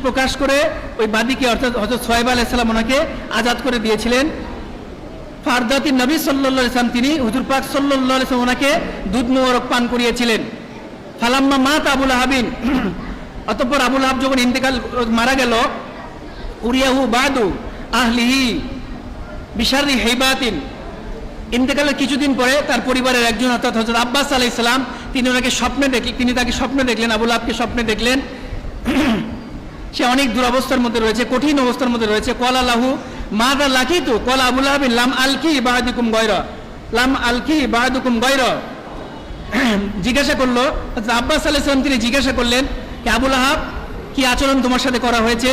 প্রকাশ করে ওই বাদীকে অর্থাৎ হযরত সোহাইব আলাইহিস সালাম ওনাকে আজাদ করে দিয়েছিলেন। ফারদাতি নবী সাল্লাল্লাহু আলাইহি সাল্লাম তিনি হুজুর পাক সাল্লাল্লাহু আলাইহি সাল্লাম ওনাকে দুধ মোবারক পান করিয়েছিলেন। ফালাম্মা মাত আবুল আহাবিন, অতঃপর আবুল আহাব যখন মারা গেল, উরিয়াহু বাদু আহলিহি বিশাররি হেবাতিন, ইন্তেকালের কিছুদিন পরে তার পরিবারের একজন অর্থাৎ হযরত আব্বাস আলাইহিস সালাম তিনি তাকে স্বপ্নে দেখলেন, আবুল আহাবকে স্বপ্নে দেখলেন সে অনেক দুরবস্থার মধ্যে রয়েছে, কঠিন অবস্থার মধ্যে রয়েছে। ক্বালা লাহু মাযা লাকিতু, ক্বালা আবুল আহাব লাম আলকি বা'দুকুম গায়রা, জিজ্ঞাসা করলো আব্বাস আলাইহিস সালাম, তিনি জিজ্ঞাসা করলেন যে আবুল আহাব কি আচরণ তোমার সাথে করা হয়েছে?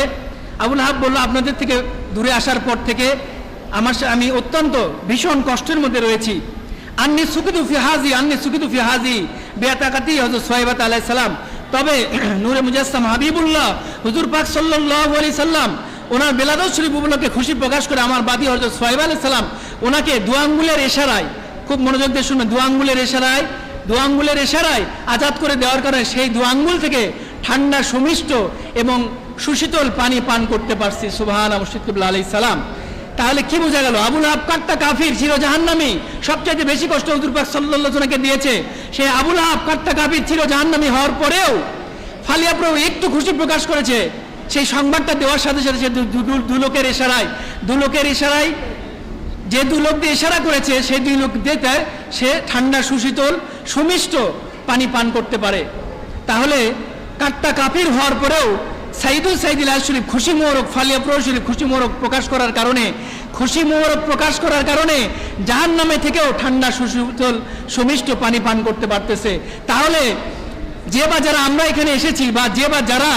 আবুল আহাব বলল, আপনাদের থেকে দূরে আসার পর থেকে আমি অত্যন্ত ভীষণ কষ্টের মধ্যে রয়েছি। আন্নি সুকিতু ফি হাজি বিআতাকাতি হযরত সোহাইব আলাইহিস সালাম। তবে নূরে মুজাসসাম হাবিবুল্লাহ হুজুর পাক সাল্লাল্লাহু আলাইহি সাল্লাম ওনার বেলাদত শরীফ উপলক্ষে খুশি প্রকাশ করে আমার বাদী হযরত সোহাইব আলাইহিস সালাম ওনাকে দু আঙ্গুলের ইশারায়, খুব মনোযোগ দিয়ে শুনবেন, দু আঙ্গুলের ইশারায় আজাদ করে দেওয়ার কারণে সেই দু আঙ্গুল থেকে ঠান্ডা সুমিষ্ট এবং সুশীতল পানি পান করতে পারছি। সুবহানাল্লাহ, মুর্শিদ কিবলা আলাইহিস সালাম। তাহলে কি বোঝা গেল? আবুল আহাব কাট্টা কাফির, চির জাহান্নামী, সবচাইতে বেশি কষ্ট হুজুর পাক সাল্লাল্লাহু আলাইহি ওয়াসাল্লামকে দিয়েছে। সে আবুল আহাব কাট্টা কাফির, চির জাহান্নামী হওয়ার পরেও ফালিয়া প্রভু একটু খুশি প্রকাশ করেছে। সেই সংবাদটা দেওয়ার সাথে সাথে সে দু লোকের ইশারায় যে দু লোক দিয়ে ইশারা করেছে সেই দুই লোক দিয়ে সে ঠান্ডা সুশীতল সুমিষ্ট পানি পান করতে পারে। তাহলে কাট্টা কাফির হওয়ার পরেও সাইদুল সাইদিল শরীফ খুশি মোহরক, ফালিয়া প্রভু শরীফ খুশি মোহরক প্রকাশ করার কারণে জাহান্নামে থেকেও ঠান্ডা সুশীতল সুমিষ্ট পানি পান করতে পারতেছে। তাহলে যে বা যারা আমরা এখানে এসেছি বা যে বা যারা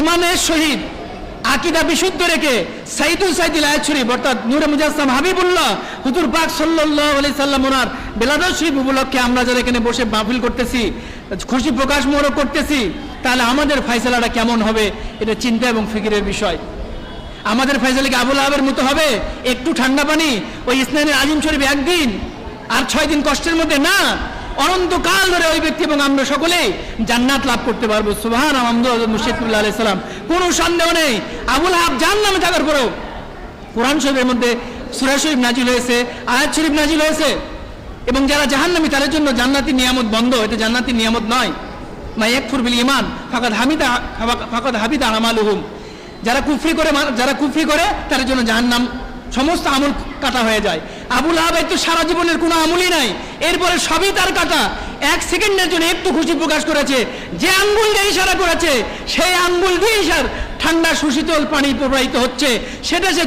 ইমানের সহিত আকীদা বিশুদ্ধ রেখে সাইদুল সাইদিল শরীফ অর্থাৎ নূরে মুজাসসাম হাবিবুল্লাহ হুজুর পাক সাল্লাল্লাহু আলাইহি সাল্লাম ওনার বেলাদত শরীফ উপলক্ষে আমরা যারা এখানে বসে মাহফিল করতেছি, খুশি প্রকাশ মোহরক করতেছি, তাহলে আমাদের ফয়সালাটা কেমন হবে? এটা চিন্তা এবং ফিকিরের বিষয়। আমাদের ফয়সালা কি আবুল আহাবের মতো হবে? একটু ঠান্ডা পানি ওই ইসনাইনুল আজিম শরীফ একদিন আর 6 দিন কষ্টের মধ্যে না, অনন্তকাল ধরে ওই ব্যক্তি এবং আমরা সকলেই জান্নাত লাভ করতে পারবো। সুবহানাল্লাহ, হযরত মুর্শিদ কিবলা আলাইহিস সালাম। কোনো সন্দেহ নেই আবুল আহাব জাহান্নামে থাকার পরেও কোরআন শরীফের মধ্যে সূরা শরীফ নাজিল হয়েছে, আয়াত শরীফ নাজিল হয়েছে, এবং যারা জাহান্নামী তাদের জন্য জান্নাতি নিয়ামত বন্ধ, এটা জান্নাতি নিয়ামত নয়। মা ইয়াকফুর বিল ঈমান ফাকাদ হাবিতা আমালুহুম, যারা কুফরি করে তাদের জন্য জাহান্নাম সমস্ত আমল কাটা হয়ে যায়। আবুল আহাব তো সারা জীবনের কোনো আমলই নাই, এরপরে সবই তার কাটা। 1 সেকেন্ডের জন্য একটু খুশি প্রকাশ করেছে, যে আঙ্গুল দিয়ে ইশারা করেছে সেই আঙ্গুল দিয়ে ঠান্ডা সুশীতল পানি প্রবাহিত হচ্ছে, সেটা সে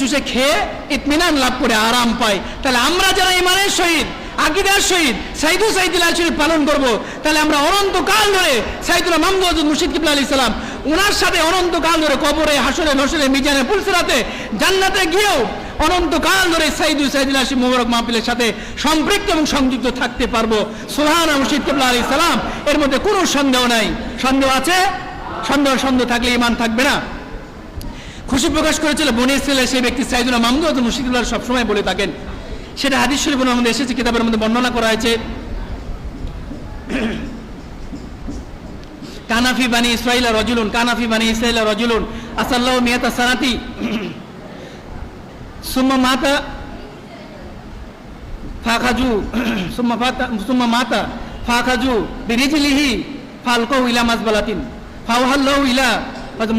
চুষে খেয়ে ইতমিনান লাভ করে আরাম পায়। তাহলে আমরা যারা ইমানের সহিত আকীদার সহিত সাইদুল সাইদিল শরীফ পালন করব, তাহলে আমরা অনন্তকাল ধরে সাইদুল্লাহ মাহমুদ মুর্শিদ কিবলা আলাইহিস সালাম ওনার সাথে অনন্তকাল ধরে কবরে, হাসরে, নসরে, মিজানে, পুলসিরাতে, জান্নাতে গিয়েও অনন্তকাল ধরে সাইদুল সাইদিল শরীফ মুবারক মাহফিলের সাথে সম্পৃক্ত এবং সংযুক্ত থাকতে পারবো। সুবহানাল্লাহ, মুর্শিদ কিবলা আলাইহিস সালাম। এর মধ্যে কোনো সন্দেহ নাই। সন্দেহ আছে? সন্দেহ থাকলে ঈমান থাকবে না। খুশি প্রকাশ করেছিল বনি ইসরাইলের সেই ব্যক্তি সাইদুল্লাহ মাহমুদ মুর্শিদ কিবলা সবসময় বলে থাকেন, সেটা হাদিস শরীফের মধ্যে এসেছে, কিতাবের মধ্যে বর্ণনা করা হয়েছে। কানাফি বানি ইসরাইল রাজুলুন আসাল্লাহু মিয়াতা সানাতি সুম্মা মাতা ফাখাজু বিরিজলিহি ফালকাহু ইলা মাযবালাতিন ফাওহাল্লাহু ইলা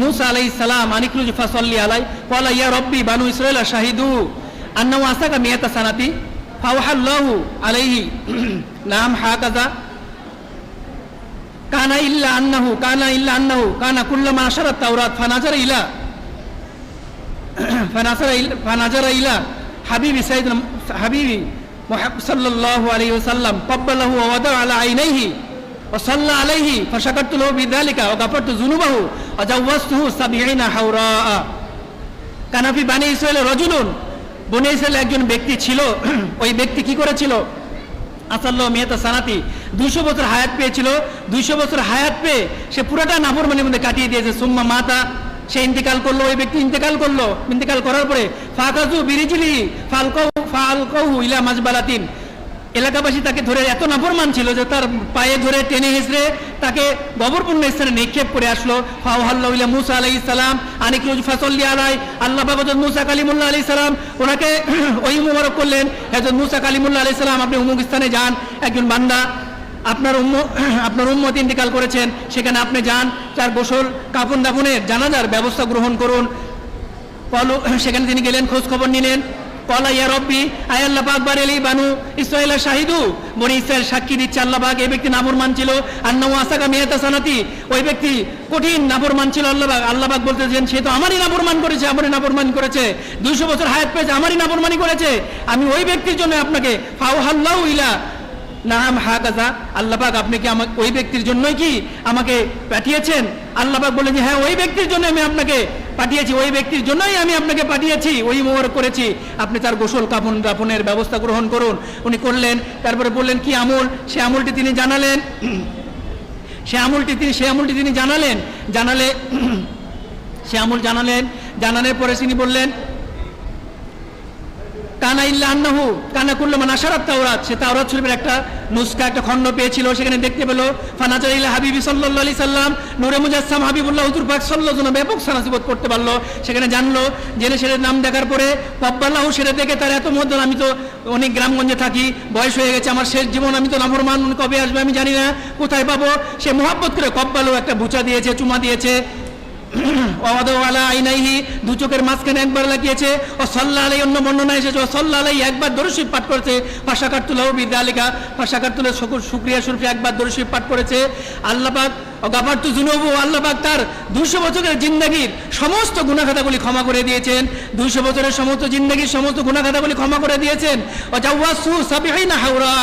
মুসা আলাইহিস সালাম আনিখরুজ ফাসাল্লি আলাই ক্বালা ইয়া রাব্বি বানু ইসরাইল শাহিদু আন্নাহু আসাকা মিয়াতা সানাতি ফাওহাল্লাহু আলাইহি নাম হাকাযা কানা ইল্লা আন্নাহু কানা কুল্লামা আশারাত তাওরাত ফানাজারা ইলা হাবিবি মুহাম্মদ সাল্লাল্লাহু আলাইহি ওয়াসাল্লাম ক্বাব্বালাহু ওয়া ওয়াদা আলা আইনাইহি ওয়া সাল্লা আলাইহি ফাশাকারতু লাহু বিযালিকা ওয়া গাফারতু যুনুবাহু ওয়া জাওয়াজতুহু 70 হাওরা। কানাফি বানি ইসরাইল রাজুলুন, বনি ইসরাইল একজন ব্যক্তি ছিল। ওই ব্যক্তি কি করেছিল? আসাল্লাহু মিয়াতা সানাতি, 200 বছর হায়াত পেয়েছিল। 200 বছর হায়াত পেয়ে সে পুরোটা নাফরমানির মধ্যে কাটিয়ে দিয়েছে। সুম্মা মাতা, সে ইন্তেকাল করলো, ওই ব্যক্তি ইন্তেকাল করার পরে ফাকাজু বিরিজলি ফালকাহু ইলা মাজবালাতিন, এলাকাবাসী তাকে ধরে এত নাফরমান ছিল যে তার পায়ে ধরে টেনে হেসড়ে তাকে গবরপূর্ণ স্থানে নিক্ষেপ করে আসলো। ফাওহাল্লাহ মুসা আলাইহিস সালাম আনিকরুজ ফাসাল্লি আলাই, আল্লাহ পাক হযরত মুসা কালিমুল্লাহ আলাইহিস সালাম ওনাকে ওই মোবারক করলেন, হযরত মুসা কালিমুল্লাহ আলাইহিস সালাম আপনি অমুক স্থানে যান, একজন বান্দা আপনার উম্মত ইন্তেকাল করেছেন, সেখানে আপনি যান, তার গোসল কাফন দাফনের জানাজার ব্যবস্থা গ্রহণ করুন। সেখানে তিনি গেলেন, খোঁজ খবর নিলেন। কলা ইয়া রব্বি, আয় আল্লাহ পাক বারেলি বানু ইসরাঈলা শাহিদু, বনি ইসরাঈল সাক্ষী দিচ্ছে আল্লাহ পাক এই ব্যক্তি নাফরমান ছিল। আন্নাহু আসাকা মিয়াতা সানাতি, ওই ব্যক্তি কঠিন নাফরমান ছিল। আল্লাহ পাক বলতেছেন সে তো আমারই নাফরমান করেছে, আমারই নাফরমান করেছে, 200 বছর হায়াত পেয়েছে, আমারই নাফরমানি করেছে। আমি ওই ব্যক্তির জন্য আপনাকে ফাওহাল্লাহু ইলা নাম হাকাজা, আল্লাহ পাক আপনি কি আমাকে ওই ব্যক্তির জন্যই কি আমাকে পাঠিয়েছেন? আল্লাহ পাক বলেন যে হ্যাঁ, ওই ব্যক্তির জন্য আমি আপনাকে পাঠিয়েছি, ওই ব্যক্তির জন্যই আমি আপনাকে পাঠিয়েছি, ওই মোবারক করেছি, আপনি তার গোসল কাফন দাফনের ব্যবস্থা গ্রহণ করুন। উনি করলেন। তারপরে বললেন কি আমল, সে আমলটি তিনি জানালেন, সে আমলটি তিনি জানালের পরে তিনি বললেন কানা ইল্লা আন্নাহু কানা কুল্লু মান আশারাত তাওরাত, সে তাওরাত শরীফের একটা নুসখা, একটা খণ্ড পেয়েছিল, সেখানে দেখতে পেল। ফানাজার ইলা হাবিবি সাল্লাল্লাহু আলাইহি সাল্লাম, নূরে মুজাসসাম হাবিবুল্লাহ হুজুর পাক সাল্লাল্লাহু আলাইহি ওয়াসাল্লাম ব্যাপক সানাসিবত করতে পারলো। সেখানে জানলো, জেনে সেরে নাম দেখার পরে কব্বাল্লাহু, সেরে দেখে তার এত মধ্যে, আমি তো অনেক গ্রামগঞ্জে থাকি, বয়স হয়ে গেছে, আমার শেষ জীবন, আমি তো নাফরমান, কবে আসবে আমি জানি না, কোথায় পাবো। সে মহব্বত করে কব্বাল্লাহু একটা বুচা দিয়েছে, চুমা দিয়েছে। দু চোখের মাঝখানে একবার লাগিয়েছে। ও সাল্লাল্লাহু আলাইহি, অন্য বর্ণনা এসেছে ও সাল্লাল্লাহু আলাইহি একবার দরুদ শরীফ পাঠ করেছে। ফাশাকারতুল্লাহু বিযালিকা, ফাশাকারতুল্লাহ শুকরিয়া শরীফে একবার দরুদ শরীফ পাঠ করেছে। আল্লাহ পাক গাফারতু যুনুবু, আল্লাহ পাক তার 200 বছরের জিন্দেগীর সমস্ত গুনাহ খাতাগুলি ক্ষমা করে দিয়েছেন। 200 বছরের সমস্ত জিন্দেগীর সমস্ত গুনাহ খাতাগুলি ক্ষমা করে দিয়েছেন। ও জাওয়াসু সাবিঈনা হাওরা,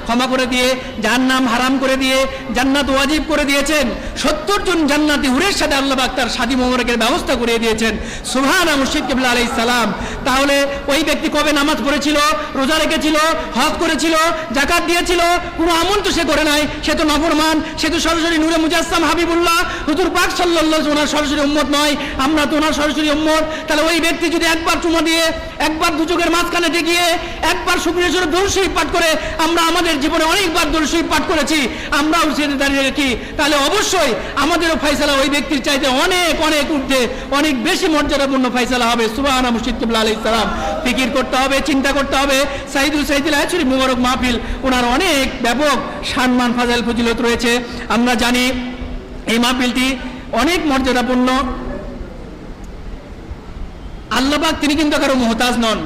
ক্ষমা করে দিয়ে জাহান্নাম হারাম করে দিয়ে জান্নাত ওয়াজিব করে দিয়েছেন। 70 জন জান্নাতি হুরের সাথে আল্লাহ পাক তার শাদী মোবারকের ব্যবস্থা করে দিয়েছেন। সুবহানাল্লাহ, মুর্শিদ কিবলা আলাইহিস সালাম। তাহলে ওই ব্যক্তি কবে নামাজ পড়েছিল, রোজা রেখেছিল, হজ করেছিল, যাকাত দিয়েছিল? কোনো আমল তো সে করে নাই, সে তো নাফরমান, সে তো সরাসরি নূরে মুজাসসাম হাবিবুল্লাহ হুজুর পাক সাল্লাল্লাহু আলাইহি ওয়াসাল্লাম সরাসরি উম্মত নয়, আমরা তো ওনার সরাসরি উম্মত। তাহলে ওই ব্যক্তি যদি একবার চুমা দিয়ে, একবার দু চোখের মাঝখানে ঠেকিয়ে, একবার শুকরিয়া শরীফ দরুদ শরীফ পাঠ করে, আমরা আমাদের জীবনে অনেকবার দরুদ শরীফ পাঠ করেছি, আমরাও সেটা দাঁড়িয়ে রাখি, তাহলে অবশ্যই আমাদেরও ফয়সালা ওই ব্যক্তির চাইতে অনেক অনেক ঊর্ধ্বে, অনেক বেশি মর্যাদাপূর্ণ ফয়সালা হবে। সুবহানাল্লাহ, মুর্শিদ কিবলা আলাইহিস সালাম। ফিকির করতে হবে, চিন্তা করতে হবে। সাইদুল সাইদুল আয়াত শরীফ মুবারক মাহফিল, ওনার অনেক ব্যাপক সম্মান ফাজাইল ফজিলত রয়েছে। আমরা জানি এই মাহফিলটি অনেক মর্যাদাপূর্ণ। আল্লাহ পাক তিনি কিন্তু কারো মুহতাজ নন।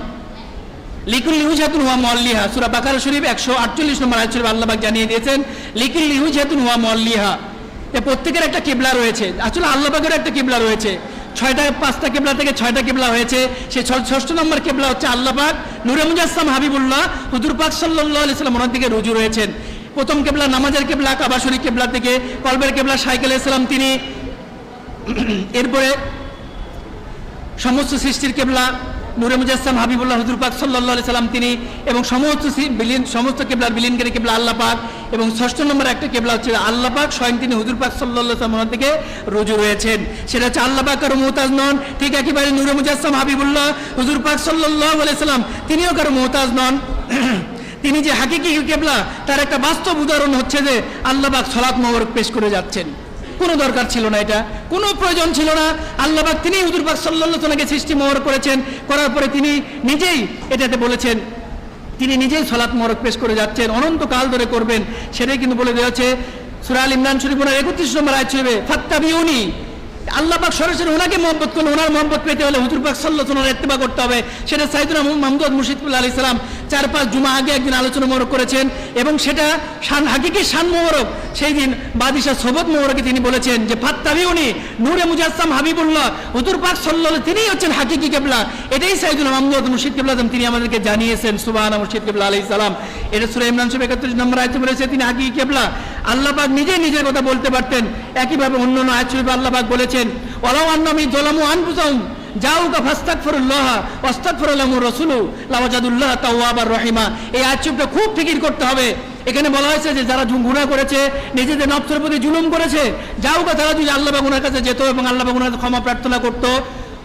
লিকুল্লি উজহাতুন হুয়া মুআল্লিহা, সূরা বাকারা শরীফ 148 নম্বর আয়াত শরীফ আল্লাহ পাক জানিয়ে দিয়েছেন লিকুল্লি উজহাতুন হুয়া মুআল্লিহা, এ প্রত্যেকের একটা কিবলা রয়েছে। আসলে আল্লাহ পাকের একটা কিবলা রয়েছে। 5টা কিবলা থেকে 6টা কিবলা হয়েছে। সেই 6ষ্ঠ নম্বর কিবলা হচ্ছে আল্লাহ পাক, নূরে মুজাসসাম হাবিবুল্লাহ হুজুর পাক সাল্লাল্লাহু আলাইহি ওয়াসাল্লাম ওনার দিকে রুজু রয়েছেন। প্রথম কিবলা নামাজের কিবলা, কাবা শরীফ কিবলা থেকে, কলবের কিবলা শাইখ আলাইহিস সালাম তিনি। এরপরে সমস্ত সৃষ্টির কিবলা নূরে মুজাসসাম হাবিবুল্লাহ হুজুর পাক সাল্লাল্লাহু আলাইহি সাল্লাম তিনি, এবং সমস্ত কিবলার বিলীনকারী কিবলা আল্লাহ পাক। এবং 6ষ্ঠ নম্বর একটা কিবলা হচ্ছে আল্লাহ পাক স্বয়ং তিনি হুজুর পাক সাল্লাল্লাহু আলাইহি ওয়াসাল্লাম থেকে রুজু রয়েছেন। সেটা হচ্ছে আল্লাহ পাক কারো মুহতাজ নন। ঠিক একেবারে নূরে মুজাসসাম হাবিবুল্লাহ হুজুর পাক সাল্লাল্লাহু আলাইহি সাল্লাম তিনিও কারো মুহতাজ নন। তিনি যে হাকিকি কিবলা, তার একটা বাস্তব উদাহরণ হচ্ছে যে আল্লাহ পাক সালাত মোবারক পেশ করে যাচ্ছেন। কোনো দরকার ছিল না, এটা কোনো প্রয়োজন ছিল না। আল্লাহ পাক তিনি হুজুর পাক সাল্লাল্লাহু আলাইহি ওয়াসাল্লামকে সৃষ্টি মোবারক করেছেন, করার পরে তিনি নিজেই এটাতে বলেছেন, তিনি নিজেই সালাত মোবারক পেশ করে যাচ্ছেন, অনন্তকাল ধরে করবেন। সেটাই কিন্তু বলে দেওয়া হচ্ছে সূরা আল ইমরান শরীফ 31 নম্বর আয়াত শরীফে, ফাত্তাবিউনি। আল্লাহ পাক সরাসরি ওনাকে মহব্বত করলে, ওনার মহব্বত পেতে হলে হুজুর পাক সাল্লাল্লাহু আলাইহি ওয়াসাল্লামের ইত্তেবা করতে হবে। সেটা সাইয়েদুনা মাহমুদ মুর্শিদ কিবলা আলাইহিস সালাম 4-5 জুমা আগে একদিন আলোচনা মোবারক করেছেন, এবং সেটা শান হাকিকি শান মোবারক। সেই দিন বাদিশাহ সোবত মোবারকে তিনি বলেছেন যে ফাত্তাবিউনি, নূরে মুজাসসাম হাবিবুল্লাহ হুজুর পাক সাল্লাল্লাহু আলাইহি তিনিই হচ্ছেন হাকিকি কিবলা। এটাই সাইয়েদুনা মাহমুদ মুর্শিদ কিবলা তিনি আমাদেরকে জানিয়েছেন। সুবহানাল্লাহ, মুর্শিদ কিবলা আলাইহিস সালাম। এটা সূরা ইমরান শরীফ 31 নম্বর আয়াতে বলেছে তিনি হাকিকি কিবলা। আল্লাহ পাক নিজেই নিজের কথা বলতে পারতেন। একইভাবে অন্যান্য আয়াত শরীফে আল্লাহ পাক বলেছেন ওয়ালাউ আন্নাহুম যালামু আনফুসাহুম জাউকা ফাস্তাগফিরুল্লাহ ওয়াস্তাগফির লাহুমুর রাসূলু লাওয়াজাদুল্লাহ তাওয়াবার রহিমা। এই আয়াত শরীফটা খুব ফিকির করতে হবে। এখানে বলা হয়েছে যে যারা গুনাহ করেছে, নিজেদের নফসের প্রতি জুলুম করেছে, জাউকা, তারা যদি আল্লাহ পাক ওনার কাছে যেত এবং আল্লাহ পাক ওনার কাছে ক্ষমা প্রার্থনা করত,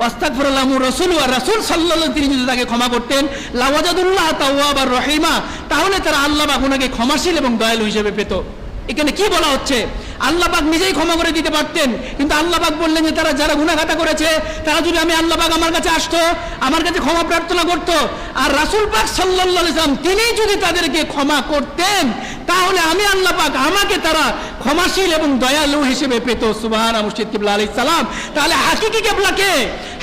ওয়াস্তাগফিরুল্লাহু রাসূলু আর রাসূল সাল্লাল্লাহু তিনি যদি তাকে ক্ষমা করতেন লাওয়াজাদুল্লাহ তাওয়াবার রহিমা, তাহলে তারা আল্লাহ পাক ওনাকে ক্ষমাশীল এবং দয়ালু হিসেবে পেত। এখানে কি বলা হচ্ছে? আল্লাহ পাক নিজেই ক্ষমা করে দিতে পারতেন, কিন্তু আল্লাহ পাক বললেন যে তারা যারা গুনাহগাতা করেছে তারা যদি আমি আল্লাহ পাক আমার কাছে আসতো, আমার কাছে ক্ষমা প্রার্থনা করত, আর রাসূল পাক সাল্লাল্লাহু আলাইহি ওয়াসাল্লাম তিনি যদি তাদেরকে ক্ষমা করতেন, তাহলে আমি আল্লাহ পাক আমাকে তারা ক্ষমাশীল এবং দয়ালু হিসেবে পেত। সুবহান মুর্শিদ কিবলা আলাইহিস সালাম। তাহলে হাকিকি কিবলা কে?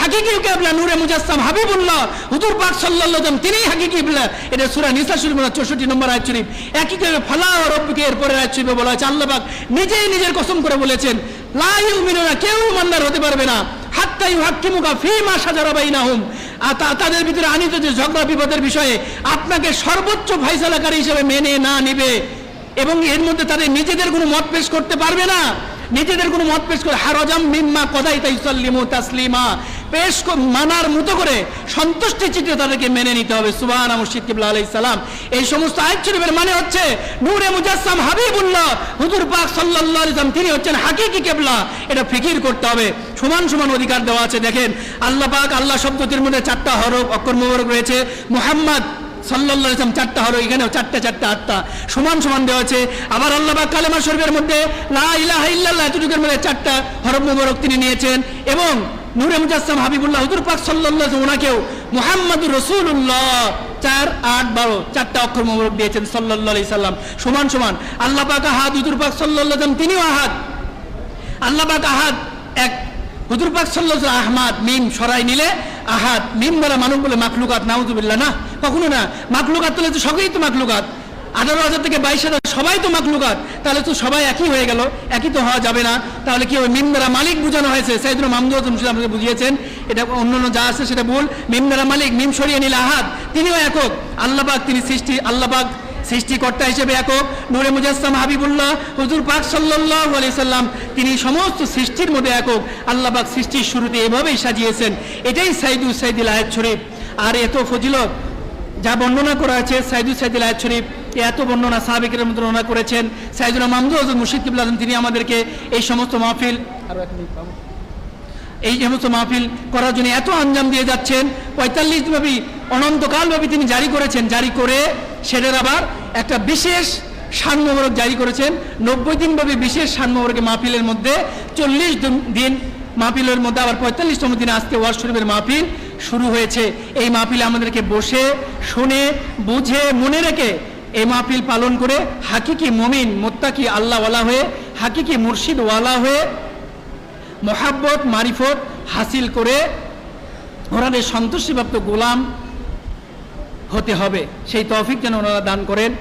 হাকিকি কিবলা নূরে মুজাসসাম হাবিবুল্লাহ হুজুর পাক সাল্লাল্লাহু আলাইহি ওয়াসাল্লাম, তিনিই হাকিকি কিবলা। এটা সূরা নিসা শরীফের 64 নম্বর আয়াত শরীফ। একই করে ফালা রাব্বিকা এর পরের আয়াত শরীফে বলা হয়েছে আল্লাহ পাক নিজেই নিজের কসম করে বলেছেন লা ইউমিনুনা, কেউ ইমানদার হতে পারবে না হাত্তা ইউহাক্কিমুকা ফীমা শাজারা বাইনাহুম, তাদের ভিতরে আনিত যে ঝগড়া বিবাদের বিষয়ে আপনাকে সর্বোচ্চ ফয়সালাকারী হিসেবে মেনে না নিবে, এবং এর মধ্যে তাদের নিজেদের কোনো মত পেশ করতে পারবে না, নিজেদের কোনো মত পেশ করে হারাজাম মিম্মা কদাইতা ইউসাল্লিমু তাসলিমা, পেশ মানার মতো করে সন্তুষ্টি চিত্তে তাদেরকে মেনে নিতে হবে। সুবহান মুর্শিদ কিবলা আলাইহিস সালাম। এই সমস্ত আয়াত শরীফের মানে হচ্ছে নূরে মুজাসসাম হাবিবুল্লাহ হুজুর পাক সাল্লাল্লাহু আলাইহি ওয়াসাল্লাম তিনি হচ্ছেন হাকিকি কিবলা। এটা ফিকির করতে হবে, সমান সমান অধিকার দেওয়া আছে। দেখেন আল্লাহ পাক আল্লাহ শব্দটির মধ্যে 4টা হরফ অক্ষর মোবারক রয়েছে, মুহাম্মদ সাল্লাল্লাহু আলাইহি ওয়াসাল্লাম 4টা হরফ, এখানেও 4টা 8টা সমান সমান দেওয়া আছে। আবার আল্লাহ পাক কালেমা শরীফের মধ্যে লা ইলাহা ইল্লাল্লাহ এতটুকুর মধ্যে 4টা হরফ মোবারক তিনি নিয়েছেন, এবং নূরে মুজাসসাম হাবিবুল্লাহ হুজুর পাক সাল্লাল্লাহু আলাইহি ওয়াসাল্লাম ওনাকেও মুহাম্মাদুর রাসূলুল্লাহ 4, 8, 12 4টা অক্ষর মোবারক দিয়েছেন সাল্লাল্লাহু আলাইহি সাল্লাম সমান সমান। আল্লাহ পাক আহাদ, হুজুর পাক সাল্লাল্লাহু আলাইহি ওয়াসাল্লাম তিনিও আহাদ। আল্লাহ পাক আহাদ এক, হুজুর পাক সাল্লাল্লাহু আলাইহি ওয়াসাল্লাম আহমাদ, মিম সরাই নিলে আহাদ। মিম বলা মানুষ বলে মাখলুকাত, নাউযুবিল্লাহ, না কখনো না। মাখলুকাত তো সকলেই তো মাখলুকাত, 18,000 থেকে 22,000 সবাই তো মাখলুকাত, তাহলে তো সবাই একই হয়ে গেল, একই তো হওয়া যাবে না। তাহলে কি হবে? মিম দ্বারা মালিক বোঝানো হয়েছে, সাইয়েদনা মাহমুদ মুর্শিদ আমাকে বুঝিয়েছেন, এটা অন্যান্য যা আছে সেটা ভুল। মিম দ্বারা মালিক, মিম সরিয়ে নিলে আহাদ, তিনিও একক। আল্লাহ পাক তিনি সৃষ্টি, আল্লাহ পাক সৃষ্টিকর্তা হিসেবে একক। নূরে মুজাসসাম হাবিবুল্লাহ হুজুর পাক সাল্লাল্লাহু আলাইহি সাল্লাম তিনি সমস্ত সৃষ্টির মধ্যে একক। আল্লাহ পাক সৃষ্টির শুরুতে এভাবেই সাজিয়েছেন। এটাই সাইদুল আয়াত শরীফ। আর এত ফজিলত যা বর্ণনা করা আছে সাইদুল আয়াত শরীফ, এত বর্ণনা সাহাবায়ে মধ্যে বর্ণনা করেছেন। সাইয়েদনা মাহমুদ হযরত মুর্শিদ কিবলা তিনি আমাদেরকে এই সমস্ত মাহফিল, এই সমস্ত মাহফিল করার জন্য এত আঞ্জাম দিয়ে যাচ্ছেন। 45 ব্যাপী অনন্তকালব্যাপী তিনি জারি করেছেন, জারি করে সেটার আবার একটা বিশেষ শান মোবারক জারি করেছেন। 90 দিন ব্যাপী বিশেষ শান মোবারকে মাহফিলের মধ্যে 40 দিন মাহফিলের মধ্যে আবার 45তম দিনে আজকে ওয়াজ শরীফের মাহফিল শুরু হয়েছে। এই মাহফিলে আমাদেরকে বসে শুনে বুঝে মনে রেখে এই মাহফিল পালন করে হাকিকি মুমিন মুত্তাকি আল্লাহওয়ালা হয়ে, হাকিকি মুর্শিদওয়ালা হয়ে মোহাব্বত মারিফত হাসিল করে ওনাদের সন্তুষ্টিপ্রাপ্ত গোলাম হতে হবে। সেই তৌফিক যেন ওনারা দান করেন।